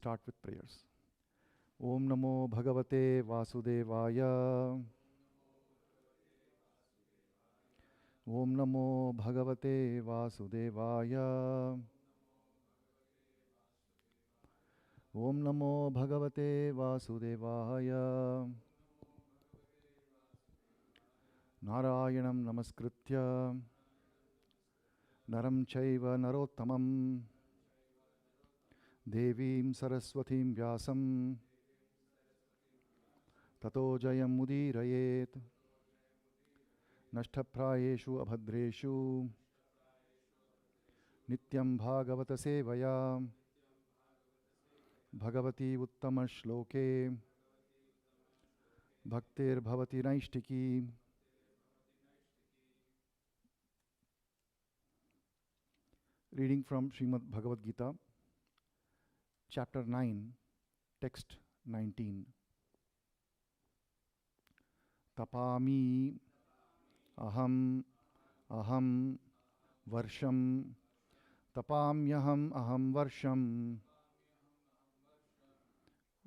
start with prayers. Om Namo Bhagavate Vasudevaya. Om Namo Bhagavate Vasudevaya. Om Namo Bhagavate Vasudevaya. Narayanam Namaskritya Naram Chaiva Narottamam Devim Saraswatim Vyasam Tato Jayam Mudirayet Nashtaprayeshu Abhadreshu Nityam Bhagavata Sevaya Bhagavati Uttama Shloke Bhaktir Bhavati Naishtiki. Reading from Srimad Bhagavad Gita, Chapter 9, Text 19. Tapami aham varsham tapamyaham varsham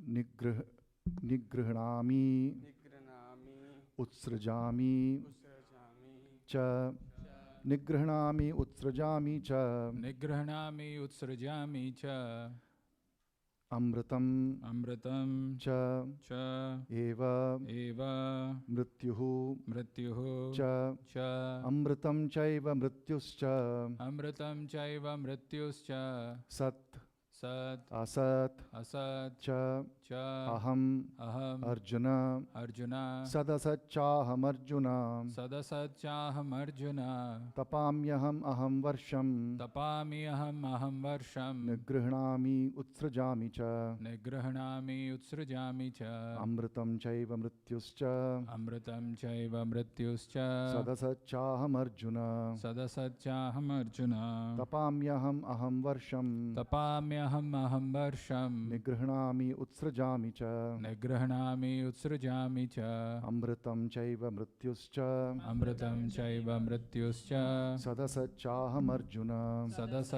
nigrihnami utsrajami cha nigrihnami utsrajami cha amritam cha eva mrityuhu cha amritam chaiva mrityuscha sat asat cha aham arjuna sadasachaham arjuna tapamyaham aham varsham nigrihnami utsrajami cha amritam chaiva mrityuscha sadasachaham arjuna tapamyaham aham varsham nigrihnami utsrajami cha amritam chaiva mrityuscha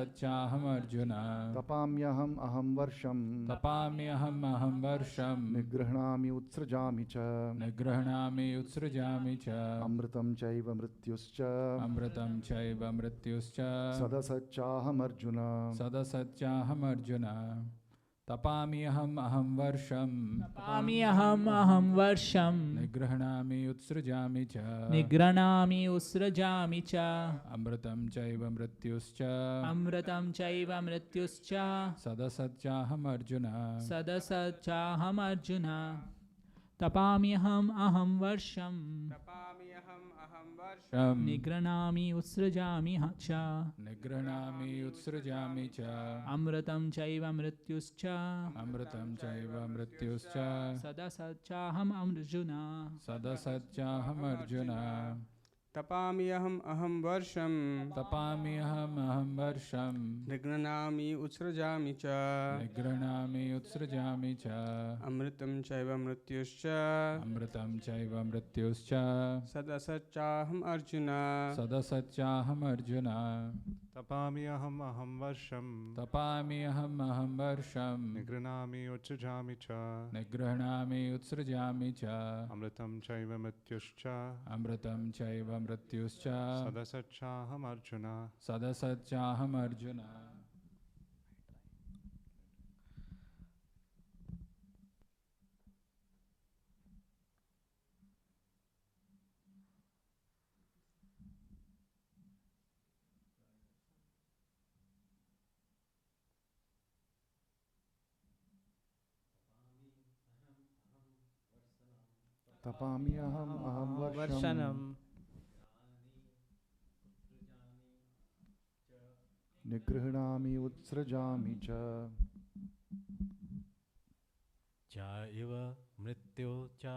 sadasachaham arjuna tapamyaham aham varsham nigrihnami utsrajami cha amritam chaiva mrityuscha sadasachaham arjuna tapamyaham aham varsham nigrihnami utsrajami cha amritam chaiva mrityuscha sadasachaham arjuna tapamyaham aham varsham nigrihnami utsrajami cha amritam chaiva mrityuscha sadasachaham arjuna tapamyaham aham varsham nigrihnami utsrajami cha amritam chaiva mrityuscha sadasachaham arjuna tapamyaham aham varsham nigrihnami utsrajami cha amritam chaiva mrityuscha sadasachaham arjuna tapamyaham aham varsham nigrihnami utsrajami cha Chaiva mrityu cha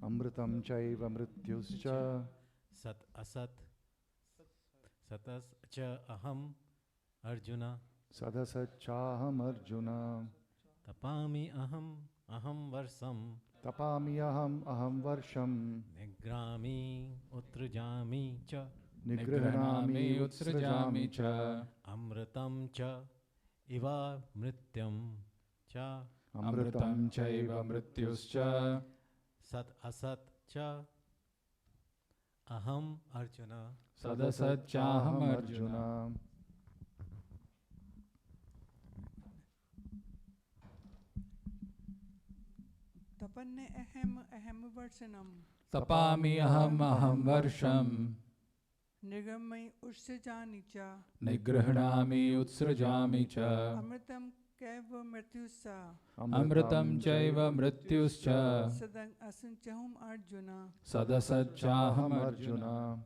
amritam chaiva mrityuscha sat asat satas cha aham arjuna sadasachaham arjuna tapami aham varsam tapamyaham varsham nigrami utrujami cha nigrihnami utsrajami cha amritam cha iva mrityam cha Amritam chaiva mrityuscha sat asat cha aham Arjuna. Sadasachaham Arjuna. तपन्ने अहम अहम वर्षनम Tapami aham varsham. निगमय उत्सृजानि च Nigrahnami utsrajami cha. अमृतं कैव मृत्युसा Amritam chaiva mrityuscha. सदं असंचहम Arjun Sadasachaham Arjuna.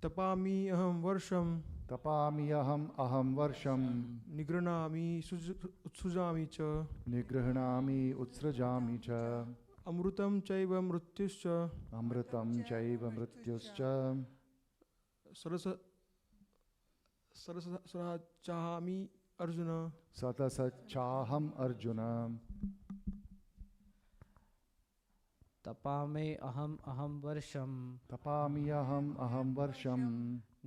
तपामि अहं वर्षं Tapamiyaham aham varsham निगृह्णामि उत्सृजामि च Nigrahnami utsrajami cha अमृतं चैव मृत्युश्च Amritam chaiva mrityuscha सरसचाहामि Arjun. Satasachaham Arjuna. तपामे अहम अहम वर्षम Tapamiyaham aham varsham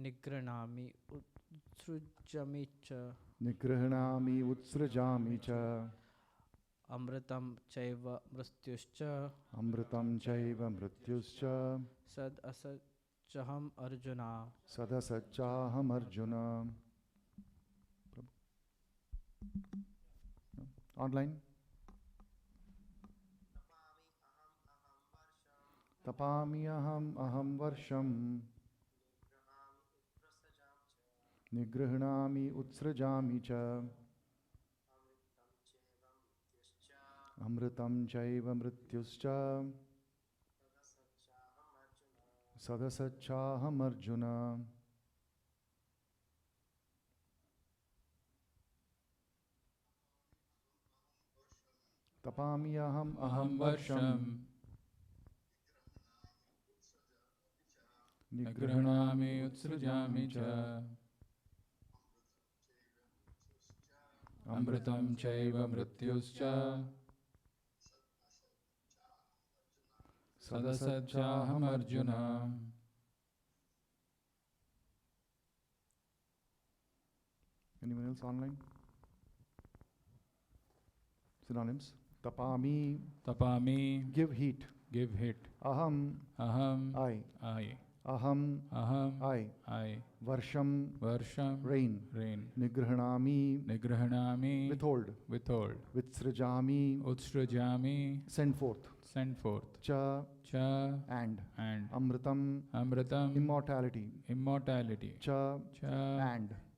निगृह्णामि उत्सृजामि च Nigrahnami utsrajami cha अमृतं चैव मृत्युश्च Amritam chaiva mrityuscha सद असच्चहम Arjun. Sadasachaham Arjuna. Online. Tapamiyaham aham varsham Nigrahnami utsrajami cha Amritam chaiva mrityuscha Sadasachaham Arjuna. Tapamiyaham aham varsham Nigrahnami utsrajami cha. Amritam chaiva mrityuscha. Sadasachaham Arjuna. Anyone else online? Synonyms. Tapami, Tapami, give heat. give hit. Aham, Aham, I. I. Aham, Aham, I. I. Varsham, Varsham, rain. rain. Nigrahnami, Nigrahnami, withhold. withhold. Vitsrajami, Utsrajami, send forth. send forth. Cha, Cha, and. and. Amritam, Amritam, immortality. immortality. Cha, Cha,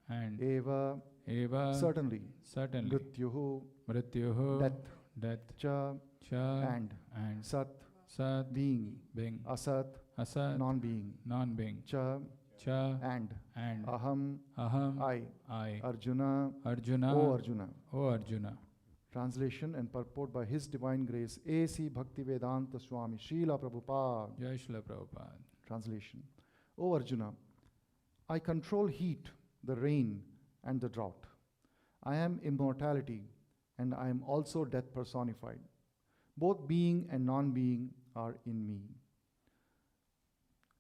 and. Eva, Eva, certainly. certainly. Mrityuhu, Mrityuhu, death. death. Cha, Cha, and. and. Sat, Sat, being. being. Asat, Asat, non-being. non-being. Cha, Cha, and. and. Aham, Aham, I. I. Arjuna, Arjuna, O Arjuna. O Arjuna. Translation and purport by His Divine Grace, A.C. Bhaktivedanta Swami, Srila Prabhupada. Jai Srila Prabhupada. Translation. O Arjuna, I control heat, the rain, and the drought. I am immortality, and I am also death personified. Both being and non-being are in me.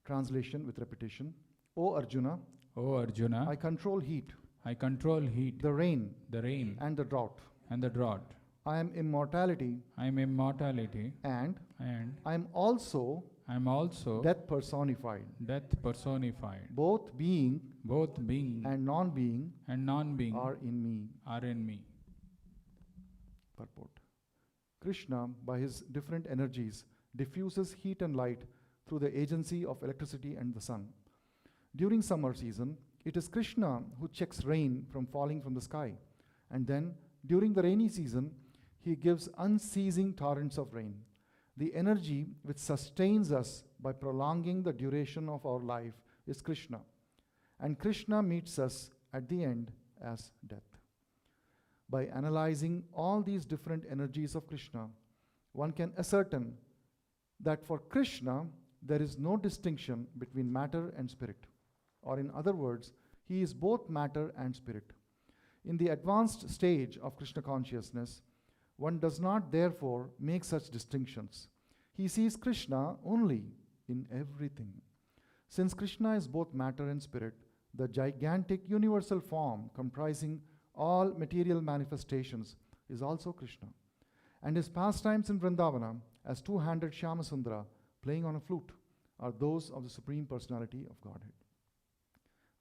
Translation with repetition. O Arjuna, O Arjuna, I control heat, I control heat, the rain, the rain, and the drought. and the drought. I am immortality, I am immortality, and and I am also I am also death personified. death personified. Both being Both being and non-being and non-being are in me. are in me. Purport. Krishna, by his different energies, diffuses heat and light through the agency of electricity and the sun. During summer season, it is Krishna who checks rain from falling from the sky. And then, during the rainy season, he gives unceasing torrents of rain. The energy which sustains us by prolonging the duration of our life is Krishna. And Krishna meets us at the end as death. By analyzing all these different energies of Krishna, one can ascertain that for Krishna, there is no distinction between matter and spirit. Or in other words, he is both matter and spirit. In the advanced stage of Krishna consciousness, one does not therefore make such distinctions. He sees Krishna only in everything. Since Krishna is both matter and spirit, the gigantic universal form comprising all material manifestations, is also Krishna. And his pastimes in Vrindavana, as two-handed Shyamasundara playing on a flute, are those of the Supreme Personality of Godhead.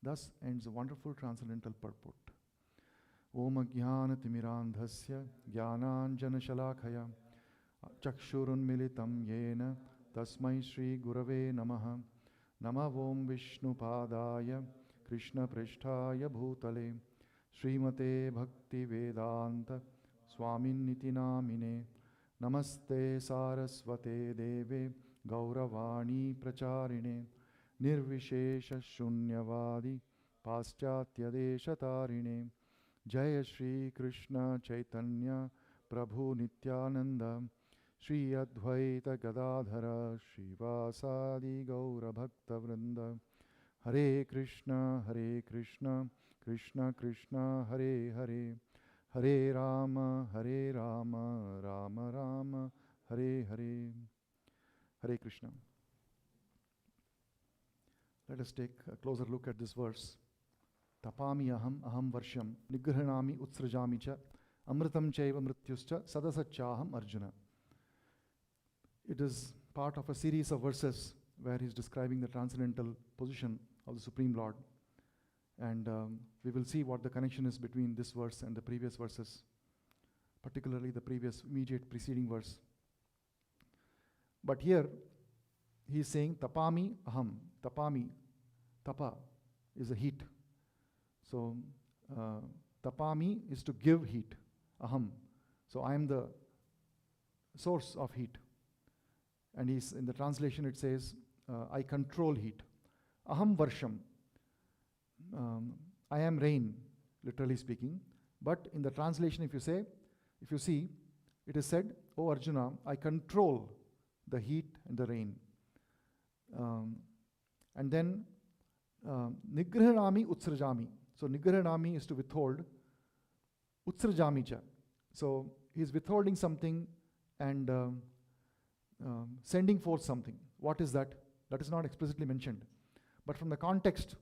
Thus ends a wonderful transcendental purport. Om Jnana Timirandhasya Jnananjana Shalakaya Chakshurunmilitam Yena Tasmai Shri Gurave Namaha Namavom Vishnu Padaya Krishna Prishtaya Bhutale Srimate Bhakti Vedanta Swamin Niti Namine Namaste Saraswate Deve Gauravani Pracharine Nirvishesha Shunyavadi Paschatya Deshatarine Jaya Shri Krishna Chaitanya Prabhu Nityananda Shri Advaita Gadadhara Srivasadi Gaura Bhakta Vrinda Hare Krishna Krishna Krishna Hare Hare Hare Rama Rama Rama Hare Hare. Hare Krishna. Let us take a closer look at this verse. Tapami aham varsham nigrahanami utsrajami cha amritam chaiva mrityuscha sadasachaham Arjuna. It is part of a series of verses where he is describing the transcendental position of the Supreme Lord. And we will see what the connection is between this verse and the previous verses, particularly the previous immediate preceding verse. But here he is saying tapami aham. Tapami, tapa is a heat. So tapami is to give heat. Aham. So I am the source of heat. And he's, in the translation it says, I control heat. Aham varsham. I am rain, literally speaking. But in the translation, if you see, it is said, O Arjuna, I control the heat and the rain. And then nigrahanami utsrajami. So nigrahanami is to withhold. Utsrajami cha. So he is withholding something and sending forth something. What is that? That is not explicitly mentioned. But from the context,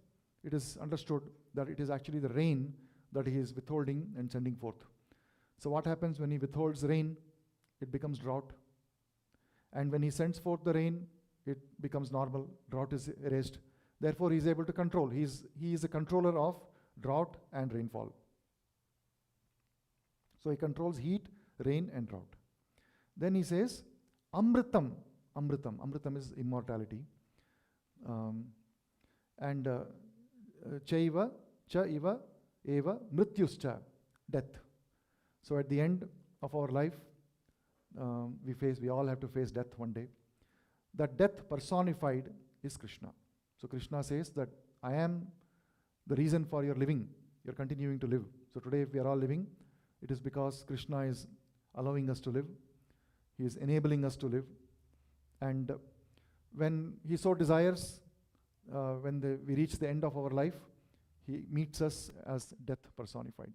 it is understood that it is actually the rain that he is withholding and sending forth. So what happens when he withholds rain? It becomes drought. And when he sends forth the rain, it becomes normal. Drought is erased. Therefore, he is able to control. He is a controller of drought and rainfall. So he controls heat, rain, and drought. Then he says, Amritam. Amritam is immortality. And Chaiva, Cha Iva, Eva, Mrityuscha, death. So at the end of our life, we all have to face death one day. That death personified is Krishna. So Krishna says that I am the reason for your living. You're continuing to live. So today if we are all living, it is because Krishna is allowing us to live. He is enabling us to live. And when he so desires, when we reach the end of our life, he meets us as death personified.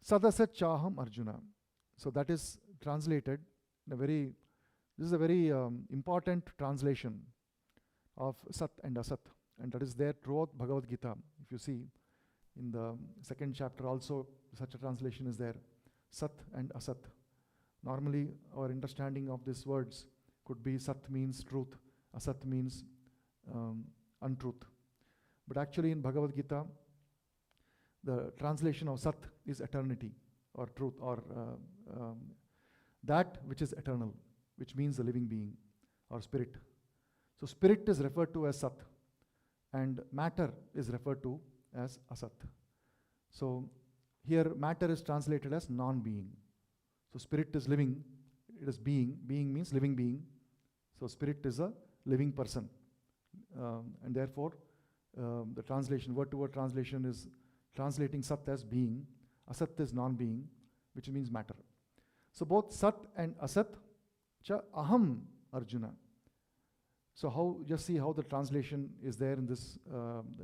Sadasat Chaham Arjuna. So that is translated in this is a very important translation of Sat and Asat. And that is there throughout Bhagavad Gita. If you see, in the second chapter also, such a translation is there. Sat and Asat. Normally, our understanding of these words could be Sat means truth, Asat means untruth. But actually in Bhagavad Gita, the translation of Sat is eternity or truth or that which is eternal, which means the living being or spirit. So spirit is referred to as Sat and matter is referred to as Asat. So here matter is translated as non-being. So spirit is living, it is being. Being means living being. So spirit is a living person. And therefore, the translation, word-to-word translation is translating Sat as being, Asat is non-being, which means matter. So both Sat and Asat, cha aham Arjuna. So just see how the translation is there in this,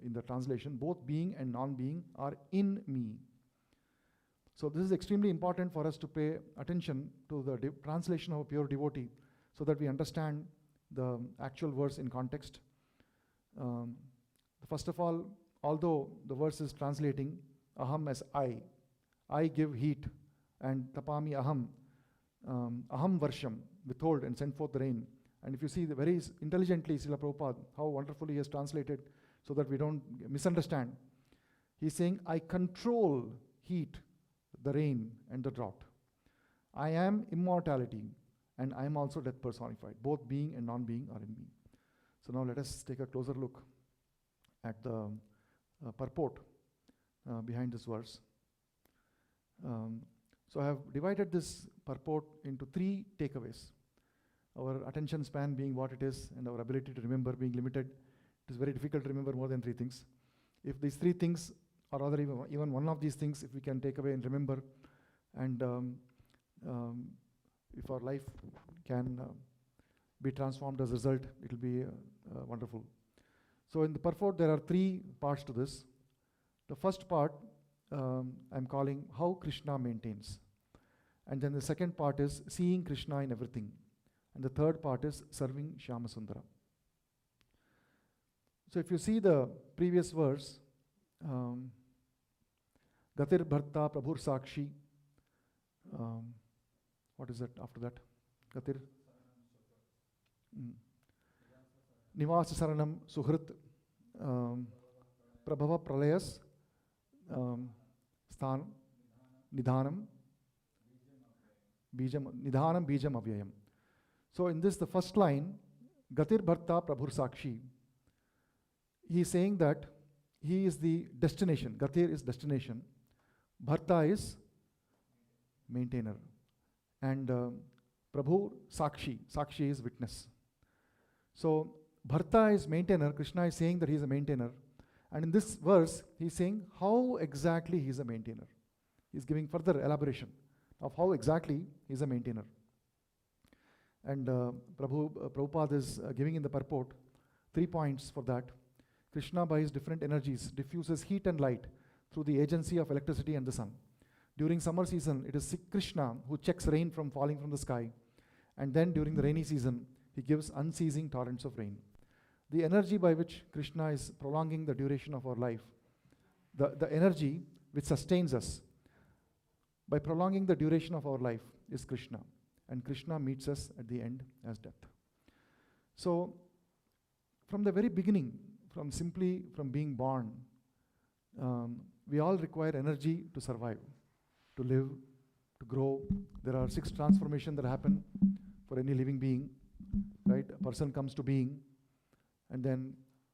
in the translation. Both being and non-being are in me. So this is extremely important for us to pay attention to the translation of a pure devotee so that we understand the actual verse in context. The First of all, although the verse is translating aham as I give heat, and tapami aham, aham varsham, withhold and send forth the rain. And if you see the very intelligently, Srila Prabhupada, how wonderfully he has translated so that we don't misunderstand. He's saying, I control heat, the rain and the drought. I am immortality, and I am also death personified. Both being and non-being are in me. So now let us take a closer look at the purport behind this verse. So I have divided this purport into 3 takeaways. Our attention span being what it is, and our ability to remember being limited. It is very difficult to remember more than 3 things. If these 3 things, or rather even one of these things, if we can take away and remember, and if our life can be transformed as a result, it will be wonderful. So in the purport, there are 3 parts to this. The first part I'm calling how Krishna maintains. And then the second part is seeing Krishna in everything. And the third part is serving Shyama Sundara. So if you see the previous verse, Gatir Bharta Prabhur Sakshi, what is that after that? Gatir? Nivasa Saranam Suhrit Prabhava Pralayas Sthan Nidhanam Bijam Nidhanam Bijam Avyayam. So in this, the first line, Gatir Bharta Prabhur Sakshi, he is saying that he is the destination. Gatir is destination. Bharta is maintainer. And Prabhu Sakshi. Sakshi is witness. So Bharta is maintainer. Krishna is saying that he is a maintainer. And in this verse, he is saying how exactly he is a maintainer. He is giving further elaboration of how exactly he is a maintainer. And Prabhupada is giving in the purport 3 points for that. Krishna, by his different energies, diffuses heat and light through the agency of electricity and the sun. During summer season, it is Krishna who checks rain from falling from the sky. And then during the rainy season, he gives unceasing torrents of rain. The energy by which Krishna is prolonging the duration of our life, the energy which sustains us by prolonging the duration of our life is Krishna. And Krishna meets us at the end as death. So, from the very beginning, from being born, we all require energy to survive, to live, to grow. There are 6 transformations that happen for any living being, right? A person comes to being, and then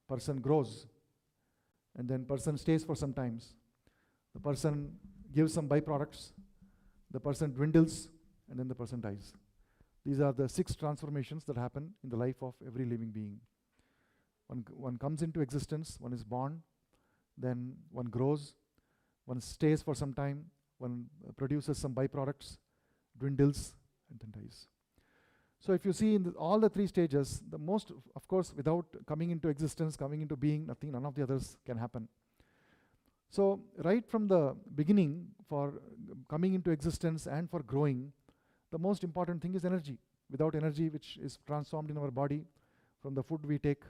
person grows, and then person stays for some times. The person gives some byproducts, the person dwindles, and then the person dies. These are the 6 transformations that happen in the life of every living being. One comes into existence, one is born, then one grows, one stays for some time, one produces some byproducts, dwindles, and then dies. So if you see in all the 3 stages, the most, of course, without coming into existence, coming into being, none of the others can happen. So right from the beginning, for coming into existence and for growing, the most important thing is energy. Without energy, which is transformed in our body, from the food we take,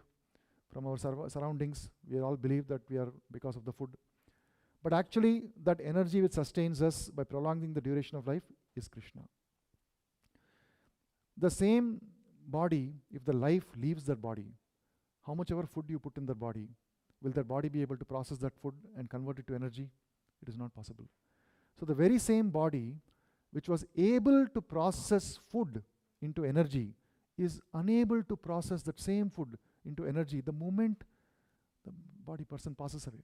from our surroundings, we all believe that we are because of the food. But actually, that energy which sustains us by prolonging the duration of life is Krishna. The same body, if the life leaves that body, how much ever food you put in that body, will that body be able to process that food and convert it to energy? It is not possible. So the very same body which was able to process food into energy is unable to process that same food into energy the moment the body person passes away.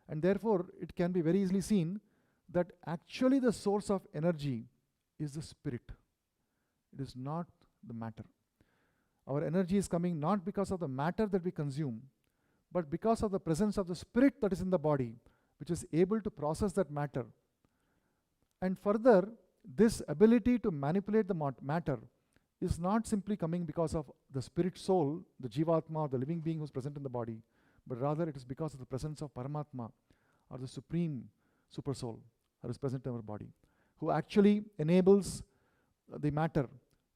And therefore, it can be very easily seen that actually the source of energy is the spirit. It is not the matter. Our energy is coming not because of the matter that we consume, but because of the presence of the spirit that is in the body, which is able to process that matter. And further, this ability to manipulate the matter is not simply coming because of the spirit soul, the Jivatma, the living being who is present in the body, but rather it is because of the presence of Paramatma, or the supreme super soul that is present in our body, who actually enables the matter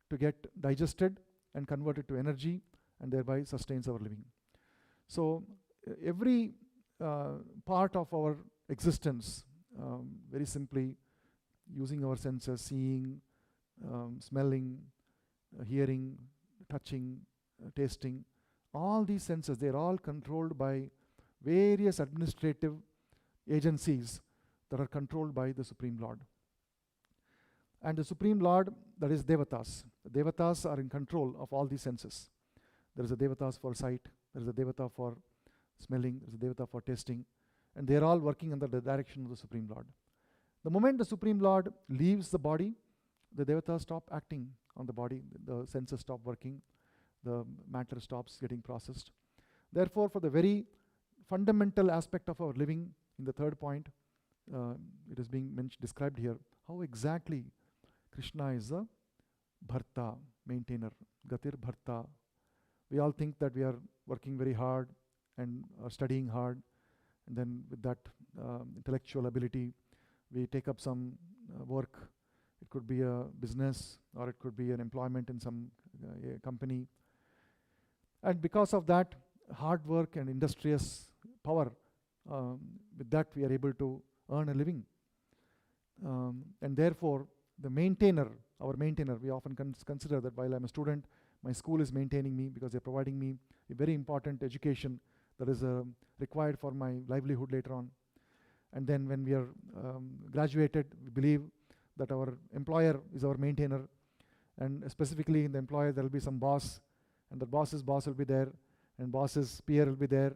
to get digested and converted to energy, and thereby sustains our living. So every part of our existence, very simply using our senses, seeing, smelling, hearing, touching, tasting, all these senses, they're all controlled by various administrative agencies that are controlled by the Supreme Lord. And the Supreme Lord, that is Devatas. The Devatas are in control of all these senses. There is a Devatas for sight, there is a Devata for smelling, there is a Devata for tasting, and they are all working under the direction of the Supreme Lord. The moment the Supreme Lord leaves the body, the Devatas stop acting on the body, the senses stop working, the matter stops getting processed. Therefore, for the very fundamental aspect of our living, in the third point, it is being described here, how exactly Krishna is a Bharta, maintainer, Gatir Bharta. We all think that we are working very hard and are studying hard, and then with that intellectual ability, we take up some work. It could be a business, or it could be an employment in some company. And because of that hard work and industrious power, with that we are able to earn a living. And therefore, the maintainer, our maintainer, we often consider that while I'm a student, my school is maintaining me because they're providing me a very important education that is required for my livelihood later on. And then when we are graduated, we believe that our employer is our maintainer, and specifically in the employer there will be some boss, and the boss's boss will be there, and boss's peer will be there,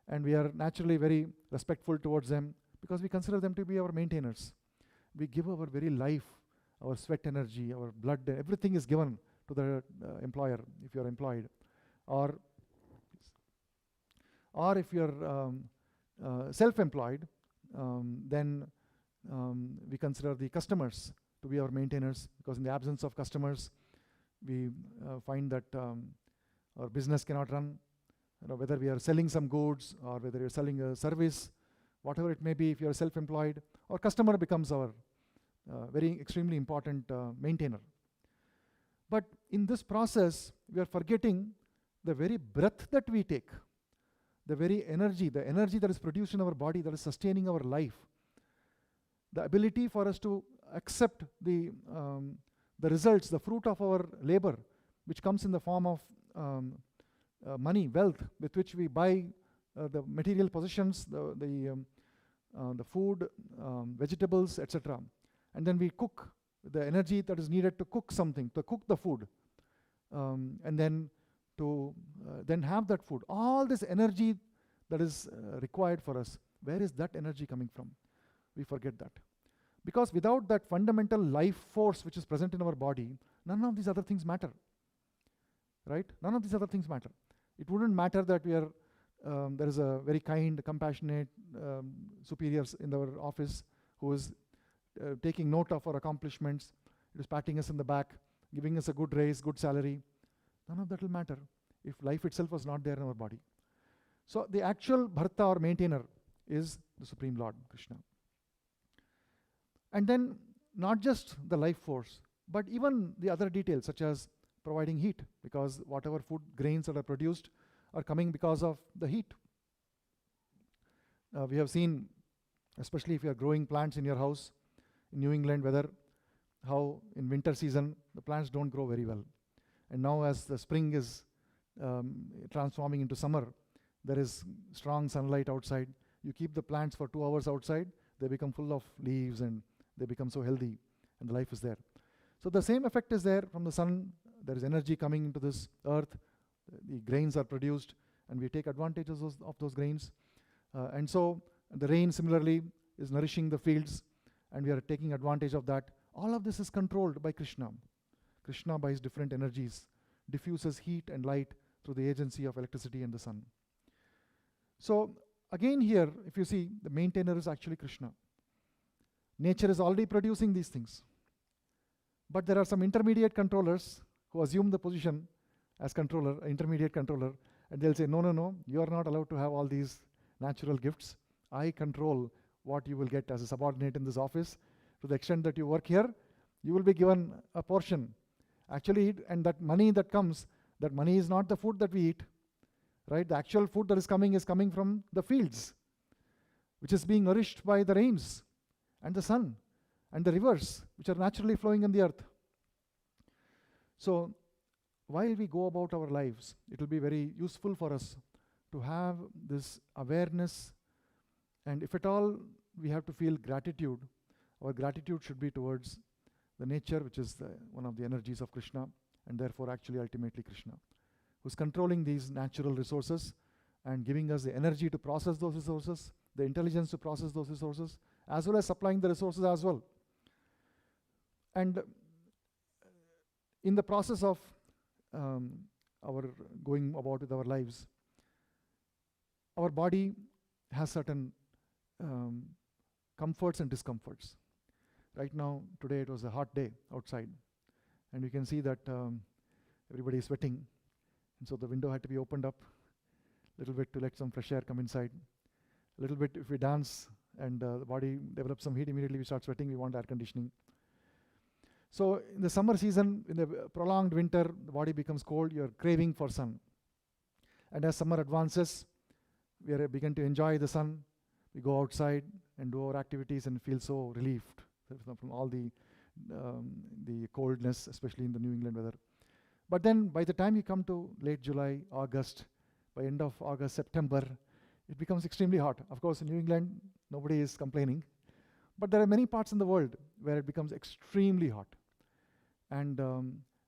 and we are naturally very respectful towards them because we consider them to be our maintainers. We give our very life, our sweat energy, our blood, everything is given to the employer if you are employed, or if you are self-employed, then we consider the customers to be our maintainers, because in the absence of customers, we find that our business cannot run. Whether we are selling some goods or whether you're selling a service, whatever it may be, if you are self-employed, our customer becomes our very extremely important maintainer. But in this process, we are forgetting the very breath that we take, the very energy, the energy that is produced in our body, that is sustaining our life, the ability for us to accept the results, the fruit of our labor, which comes in the form of money, wealth, with which we buy the material possessions, the food, vegetables, etc. And then we cook the energy that is needed to cook something, to cook the food, and then to then have that food. All this energy that is required for us, where is that energy coming from? We forget that. Because without that fundamental life force which is present in our body, none of these other things matter. Right? None of these other things matter. It wouldn't matter that we are there is a very kind, compassionate superiors in our office who is taking note of our accomplishments, it is patting us in the back, giving us a good raise, good salary. None of that will matter if life itself was not there in our body. So the actual Bharta or maintainer is the Supreme Lord, Krishna. And then not just the life force, but even the other details such as providing heat, because whatever food grains that are produced are coming because of the heat. We have seen, especially if you are growing plants in your house, in New England weather, how in winter season the plants don't grow very well. And now as the spring is transforming into summer, there is strong sunlight outside. You keep the plants for 2 hours outside, they become full of leaves and they become so healthy, and the life is there. So the same effect is there from the sun. There is energy coming into this earth, the grains are produced, and we take advantages of those grains. And so the rain similarly is nourishing the fields, and we are taking advantage of that. All of this is controlled by Krishna. Krishna, by his different energies, diffuses heat and light through the agency of electricity and the sun. So again here, if you see, the maintainer is actually Krishna. Nature is already producing these things. But there are some intermediate controllers who assume the position as controller, intermediate controller, and they'll say, no, you are not allowed to have all these natural gifts. I control what you will get as a subordinate in this office. To the extent that you work here, you will be given a portion. Actually, and that money that comes, that money is not the food that we eat. right? The actual food that is coming from the fields, which is being nourished by the rains and the sun and the rivers, which are naturally flowing in the earth. So while we go about our lives, it will be very useful for us to have this awareness, and if at all we have to feel gratitude, our gratitude should be towards the nature, which is one of the energies of Krishna, and therefore actually ultimately Krishna, who's controlling these natural resources and giving us the energy to process those resources, the intelligence to process those resources, as well as supplying the resources as well. And in the process of our going about with our lives, our body has certain comforts and discomforts. Right now, today it was a hot day outside, and you can see that everybody is sweating, and so the window had to be opened up a little bit to let some fresh air come inside. A little bit, if we dance and the body develops some heat, immediately we start sweating, we want air conditioning. So in the summer season, in the prolonged winter, the body becomes cold, you're craving for sun. And as summer advances, we begin to enjoy the sun. We go outside and do our activities and feel so relieved from all the coldness, especially in the New England weather. But then by the time you come to late July, August, by end of August, September, it becomes extremely hot. Of course, in New England, nobody is complaining. But there are many parts in the world where it becomes extremely hot. And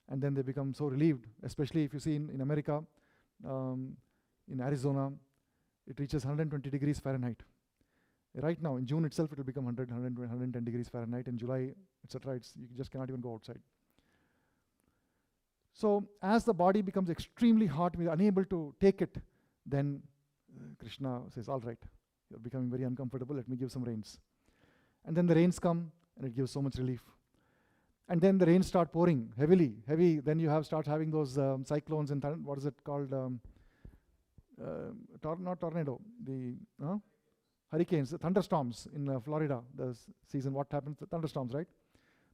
then they become so relieved, especially if you see in America, in Arizona, it reaches 120 degrees Fahrenheit. Right now, in June itself, it will become 110 degrees Fahrenheit. In July, etc., you just cannot even go outside. So as the body becomes extremely hot, we are unable to take it, then Krishna says, all right, you're becoming very uncomfortable, let me give some rains. And then the rains come, and it gives so much relief. And then the rains start pouring heavy. Then you start having those cyclones and what is it called? Not tornado, the hurricanes, the thunderstorms in Florida. The season, what happens? The thunderstorms, right?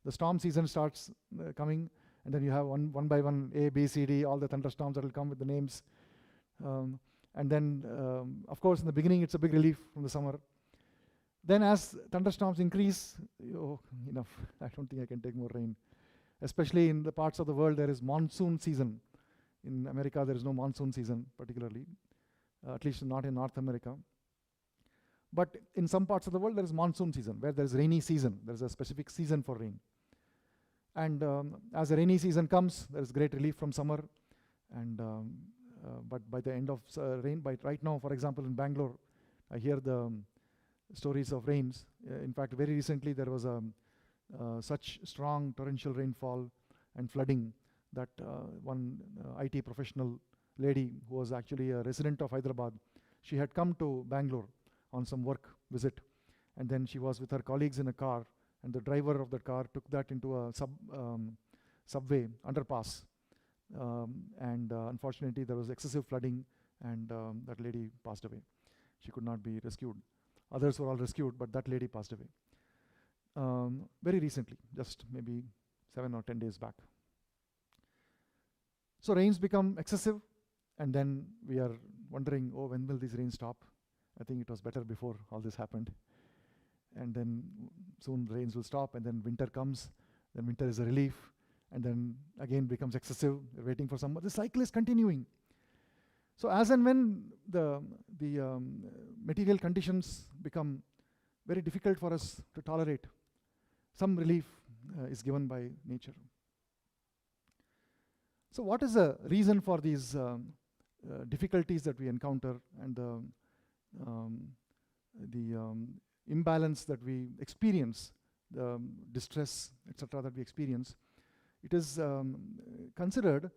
The storm season starts coming, and then you have one by one, A, B, C, D, all the thunderstorms that will come with the names. And then, of course, in the beginning, it's a big relief from the summer. Then as thunderstorms increase, enough, I don't think I can take more rain. Especially in the parts of the world, there is monsoon season. In America, there is no monsoon season, particularly, at least not in North America. But in some parts of the world, there is monsoon season, where there is rainy season. There is a specific season for rain. And as the rainy season comes, there is great relief from summer. And but by the end of rain, right now, for example, in Bangalore, I hear the stories of rains. In fact, very recently, there was such strong torrential rainfall and flooding that one IT professional lady who was actually a resident of Hyderabad, she had come to Bangalore on some work visit, and then she was with her colleagues in a car, and the driver of the car took that into a subway underpass, and unfortunately there was excessive flooding, and that lady passed away. She could not be rescued. Others were all rescued, but that lady passed away very recently, just maybe 7 or 10 days back. So rains become excessive, and then we are wondering, when will these rains stop? I think it was better before all this happened. And then soon the rains will stop, and then winter comes. Then winter is a relief, and then again becomes excessive. We're waiting for summer. The cycle is continuing. So as and when the material conditions become very difficult for us to tolerate, some relief is given by nature. So what is the reason for these difficulties that we encounter and the imbalance that we experience, the distress, etc., that we experience? It is considered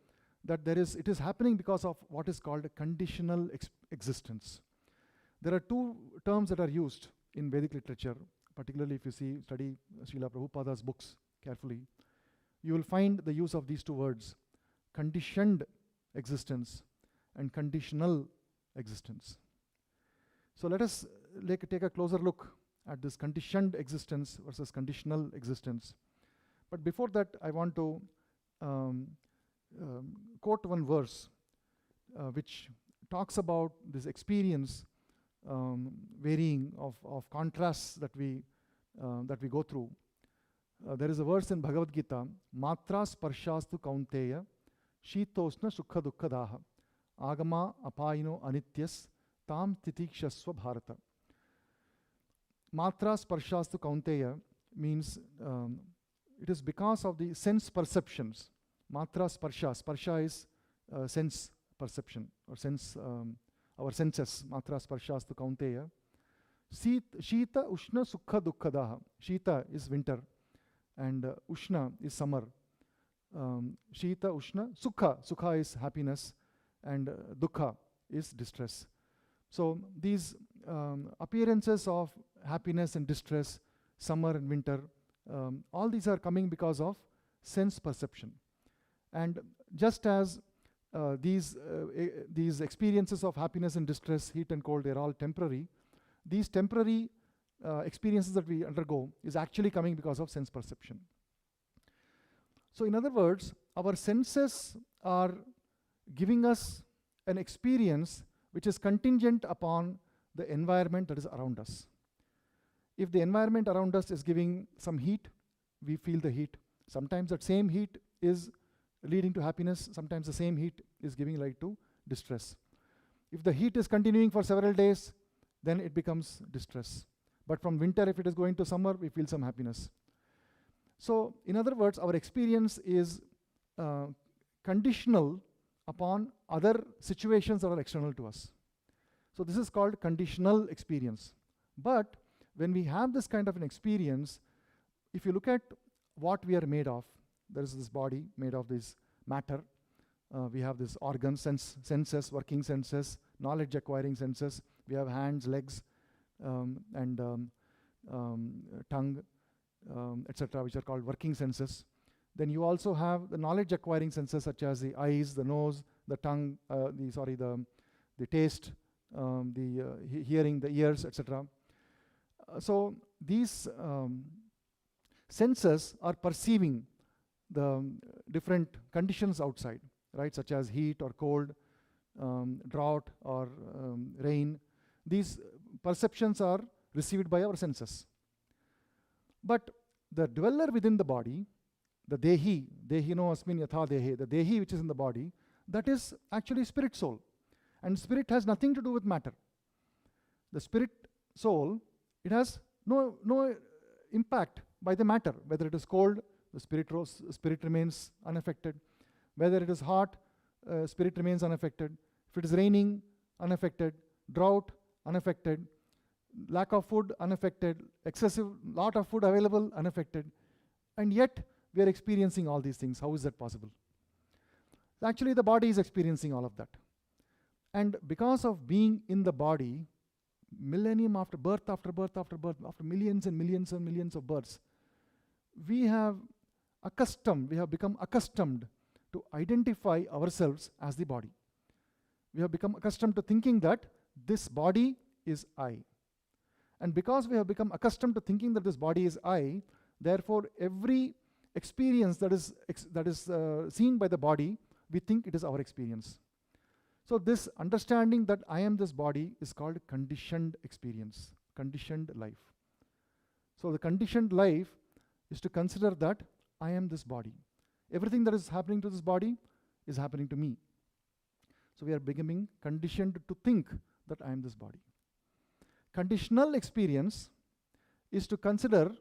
that it is happening because of what is called a conditional existence. There are two terms that are used in Vedic literature, particularly if you study Srila Prabhupada's books carefully. You will find the use of these two words, conditioned existence and conditional existence. So let us take a closer look at this conditioned existence versus conditional existence. But before that, I want to quote one verse which talks about this experience varying of contrasts that we go through. There is a verse in Bhagavad Gita, Matra sparshastu kaunteya, shitosna sukha dukkadaha, agama apayino anityas, tam titikshasva bharata. Matra sparshastu kaunteya means it is because of the sense perceptions. Matra sparsha. Sparsha is sense perception or sense, our senses. Matra sparshastu kaunteya. Shita ushna sukha dukkadaha. Shita is winter and ushna is summer. Shita ushna sukha. Sukha is happiness and dukkha is distress. So these appearances of happiness and distress, summer and winter, all these are coming because of sense perception. And just as these experiences of happiness and distress, heat and cold, they're all temporary. These temporary experiences that we undergo is actually coming because of sense perception. So in other words, our senses are giving us an experience which is contingent upon the environment that is around us. If the environment around us is giving some heat, we feel the heat. Sometimes that same heat is leading to happiness, sometimes the same heat is giving light to distress. If the heat is continuing for several days, then it becomes distress. But from winter, if it is going to summer, we feel some happiness. So, in other words, our experience is conditional upon other situations that are external to us. So this is called conditional experience. But when we have this kind of an experience, if you look at what we are made of, there is this body made of this matter. We have this organs, senses, working senses, knowledge acquiring senses. We have hands, legs, and tongue, etc., which are called working senses. Then you also have the knowledge acquiring senses such as the eyes, the nose, the tongue, the taste, the hearing, the ears, etc. So these senses are perceiving the different conditions outside, right, such as heat or cold, drought or rain. These perceptions are received by our senses. But the dweller within the body, the dehino asmin yatha dehe, the dehi which is in the body, that is actually spirit soul. And spirit has nothing to do with matter. The spirit soul, it has no impact by the matter. Whether it is cold, the spirit remains unaffected. Whether it is hot, spirit remains unaffected. If it is raining, unaffected. Drought, unaffected. Lack of food, unaffected. Excessive lot of food available, unaffected. And yet we are experiencing all these things. How is that possible? Actually, the body is experiencing all of that. And because of being in the body, millennium after birth, after millions and millions and millions of births, we have become accustomed to identify ourselves as the body. We have become accustomed to thinking that this body is I. And because we have become accustomed to thinking that this body is I, therefore every experience that is seen by the body, we think it is our experience. So this understanding that I am this body is called conditioned experience, conditioned life. So the conditioned life is to consider that I am this body. Everything that is happening to this body is happening to me. So we are becoming conditioned to think that I am this body. Conditional experience is to consider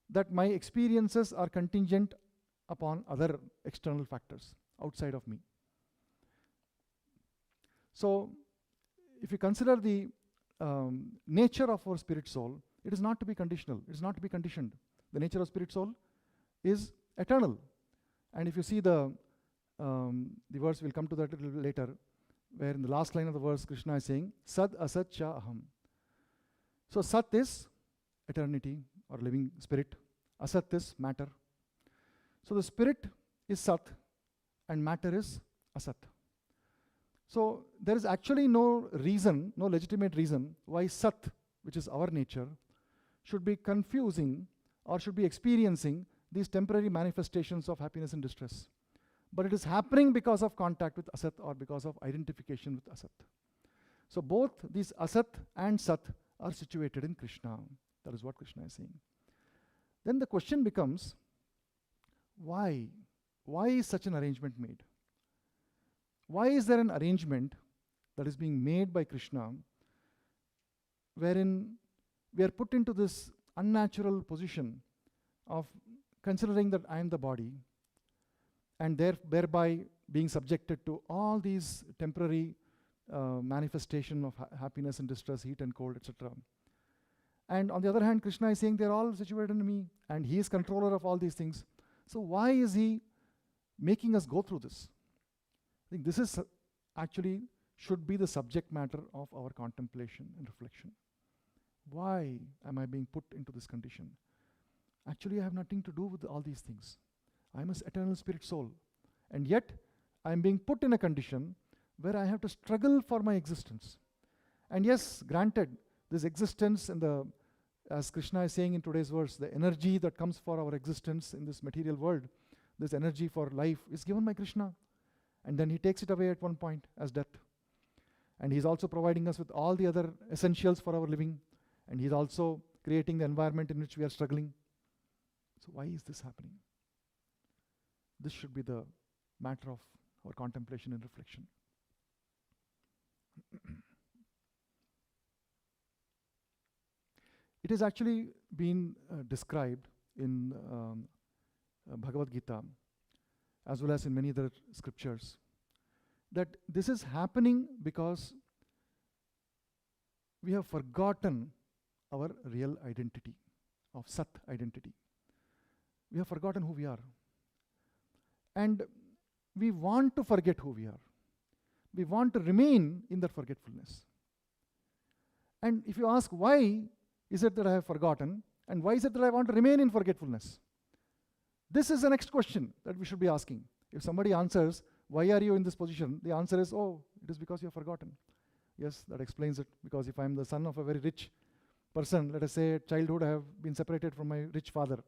that my experiences are contingent upon other external factors outside of me. So, if you consider the nature of our spirit soul, it is not to be conditional, it is not to be conditioned. The nature of spirit soul is eternal. And if you see the verse, we'll come to that a little later, where in the last line of the verse, Krishna is saying, Sad Asat Cha Aham. So, Sat is eternity or living spirit, Asat is matter. So, the spirit is Sat and matter is Asat. So there is actually no reason, no legitimate reason why Sat, which is our nature, should be confusing or should be experiencing these temporary manifestations of happiness and distress. but it is happening because of contact with Asat or because of identification with Asat. So both these Asat and Sat are situated in Krishna. That is what Krishna is saying. Then the question becomes, why? Why is such an arrangement made? Why is there an arrangement that is being made by Krishna wherein we are put into this unnatural position of considering that I am the body and thereby being subjected to all these temporary manifestation of happiness and distress, heat and cold, etc. And on the other hand, Krishna is saying they are all situated in me and he is controller of all these things. So why is he making us go through this? I think this is actually should be the subject matter of our contemplation and reflection. Why am I being put into this condition? Actually, I have nothing to do with all these things. I am an eternal spirit soul. And yet, I am being put in a condition where I have to struggle for my existence. And yes, granted, this existence and as Krishna is saying in today's verse, the energy that comes for our existence in this material world, this energy for life is given by Krishna. And then he takes it away at one point as death. And he's also providing us with all the other essentials for our living. And he's also creating the environment in which we are struggling. So why is this happening? This should be the matter of our contemplation and reflection. It has actually been described in Bhagavad Gita as well as in many other scriptures that this is happening because we have forgotten our real identity of Sat identity. We have forgotten who we are. And we want to forget who we are. We want to remain in that forgetfulness. And if you ask why is it that I have forgotten and why is it that I want to remain in forgetfulness? This is the next question that we should be asking. If somebody answers, why are you in this position? The answer is, oh, it is because you have forgotten. Yes, that explains it. Because if I am the son of a very rich person, let us say at childhood I have been separated from my rich father.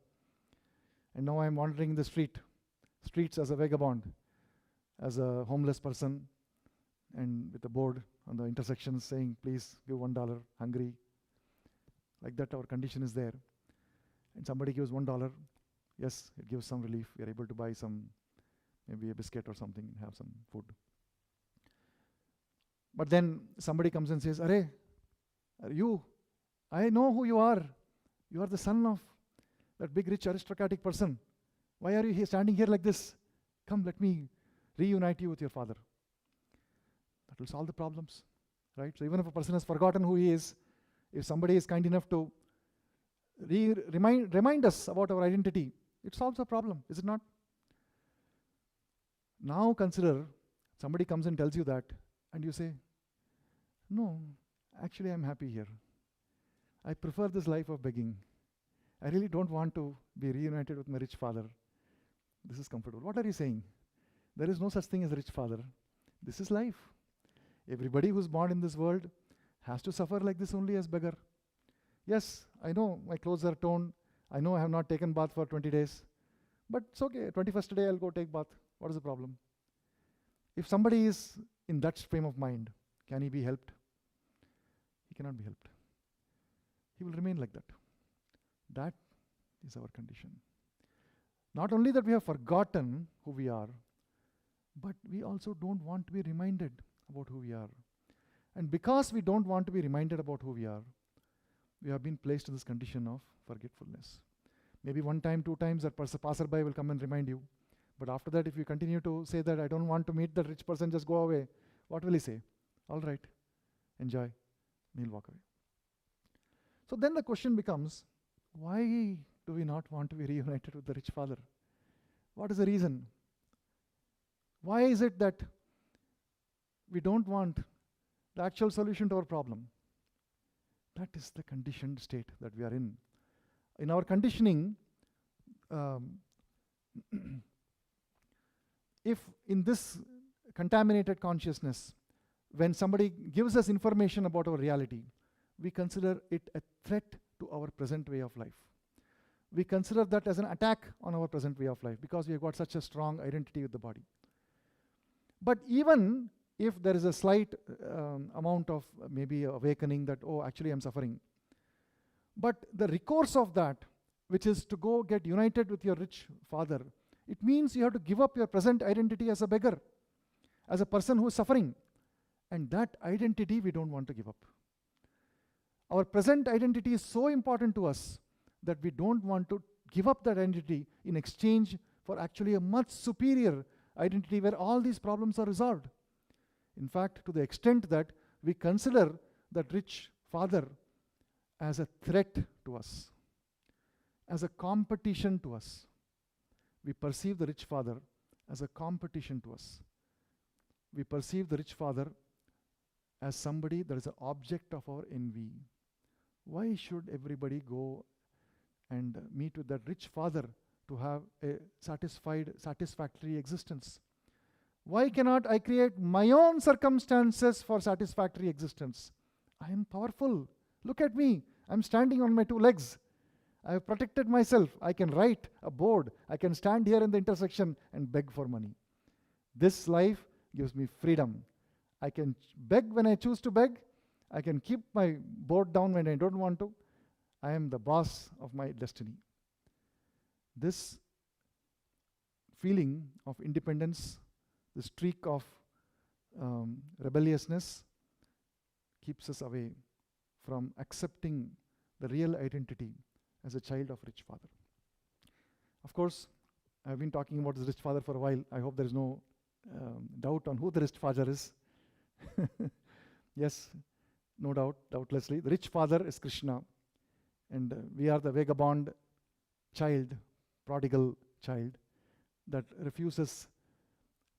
And now I am wandering in the streets as a vagabond, as a homeless person, and with a board on the intersections saying, please give $1, hungry. Like that our condition is there. And somebody gives $1, yes, it gives some relief. We are able to buy maybe a biscuit or something, have some food. But then somebody comes and says, Arey, I know who you are. You are the son of that big rich aristocratic person. Why are you standing here like this? Come, let me reunite you with your father. That will solve the problems, right? So even if a person has forgotten who he is, if somebody is kind enough to remind us about our identity, it solves a problem, is it not? Now consider, somebody comes and tells you that, and you say, no, actually I'm happy here. I prefer this life of begging. I really don't want to be reunited with my rich father. This is comfortable. What are you saying? There is no such thing as a rich father. This is life. Everybody who's born in this world has to suffer like this only as beggar. Yes, I know my clothes are torn. I know I have not taken bath for 20 days. But it's okay. 21st day I'll go take bath. What is the problem? If somebody is in that frame of mind, can he be helped? He cannot be helped. He will remain like that. That is our condition. Not only that we have forgotten who we are, but we also don't want to be reminded about who we are. And because we don't want to be reminded about who we are, we have been placed in this condition of forgetfulness. Maybe one time, two times, that passerby will come and remind you. But after that, if you continue to say that I don't want to meet that rich person, just go away, what will he say? All right, enjoy. And he'll walk away. So then the question becomes, why do we not want to be reunited with the rich father? What is the reason? Why is it that we don't want the actual solution to our problem? That is the conditioned state that we are in. In our conditioning, if in this contaminated consciousness, when somebody gives us information about our reality, we consider it a threat to our present way of life. we consider that as an attack on our present way of life because we have got such a strong identity with the body. But even if there is a slight amount of maybe awakening that, oh, actually I'm suffering, but the recourse of that, which is to go get united with your rich father, it means you have to give up your present identity as a beggar, as a person who is suffering. And that identity we don't want to give up. Our present identity is so important to us that we don't want to give up that identity in exchange for actually a much superior identity where all these problems are resolved. In fact, to the extent that we consider that rich father as a threat to us, as a competition to us. We perceive the rich father as a competition to us. We perceive the rich father as somebody that is an object of our envy. Why should everybody go and meet with that rich father to have a satisfactory existence? Why cannot I create my own circumstances for satisfactory existence? I am powerful. Look at me. I'm standing on my 2 legs. I have protected myself. I can write a board. I can stand here in the intersection and beg for money. This life gives me freedom. I can beg when I choose to beg. I can keep my board down when I don't want to. I am the boss of my destiny. This feeling of independence, the streak of rebelliousness keeps us away from accepting the real identity as a child of rich father. Of course, I've been talking about this rich father for a while. I hope there is no doubt on who the rich father is. Yes, no doubt, doubtlessly. The rich father is Krishna, and we are the vagabond child, prodigal child, that refuses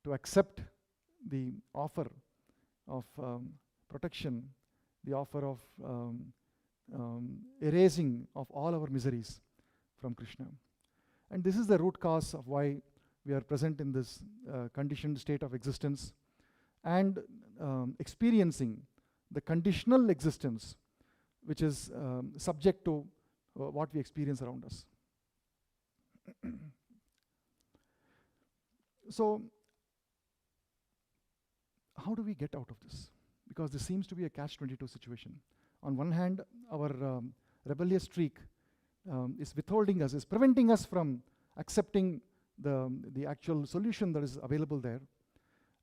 to accept the offer of protection, the offer of erasing of all our miseries from Krishna. And this is the root cause of why we are present in this conditioned state of existence and experiencing the conditional existence which is subject to what we experience around us. So, how do we get out of this? Because this seems to be a catch-22 situation. On one hand, our rebellious streak is withholding us, is preventing us from accepting the actual solution that is available there.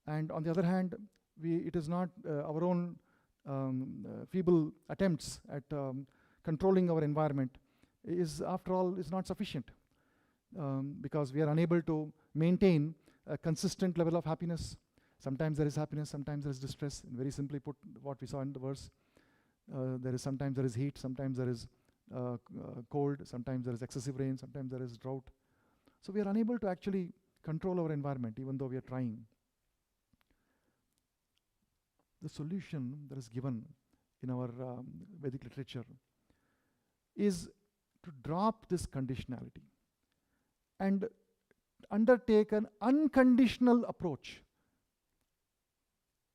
And on the other hand, it is not our own feeble attempts at controlling our environment is, after all, is not sufficient because we are unable to maintain a consistent level of happiness. Sometimes there is happiness, sometimes there is distress. And very simply put, what we saw in the verse, sometimes there is heat, sometimes there is cold, sometimes there is excessive rain, sometimes there is drought. So we are unable to actually control our environment, even though we are trying. The solution that is given in our Vedic literature is to drop this conditionality and undertake an unconditional approach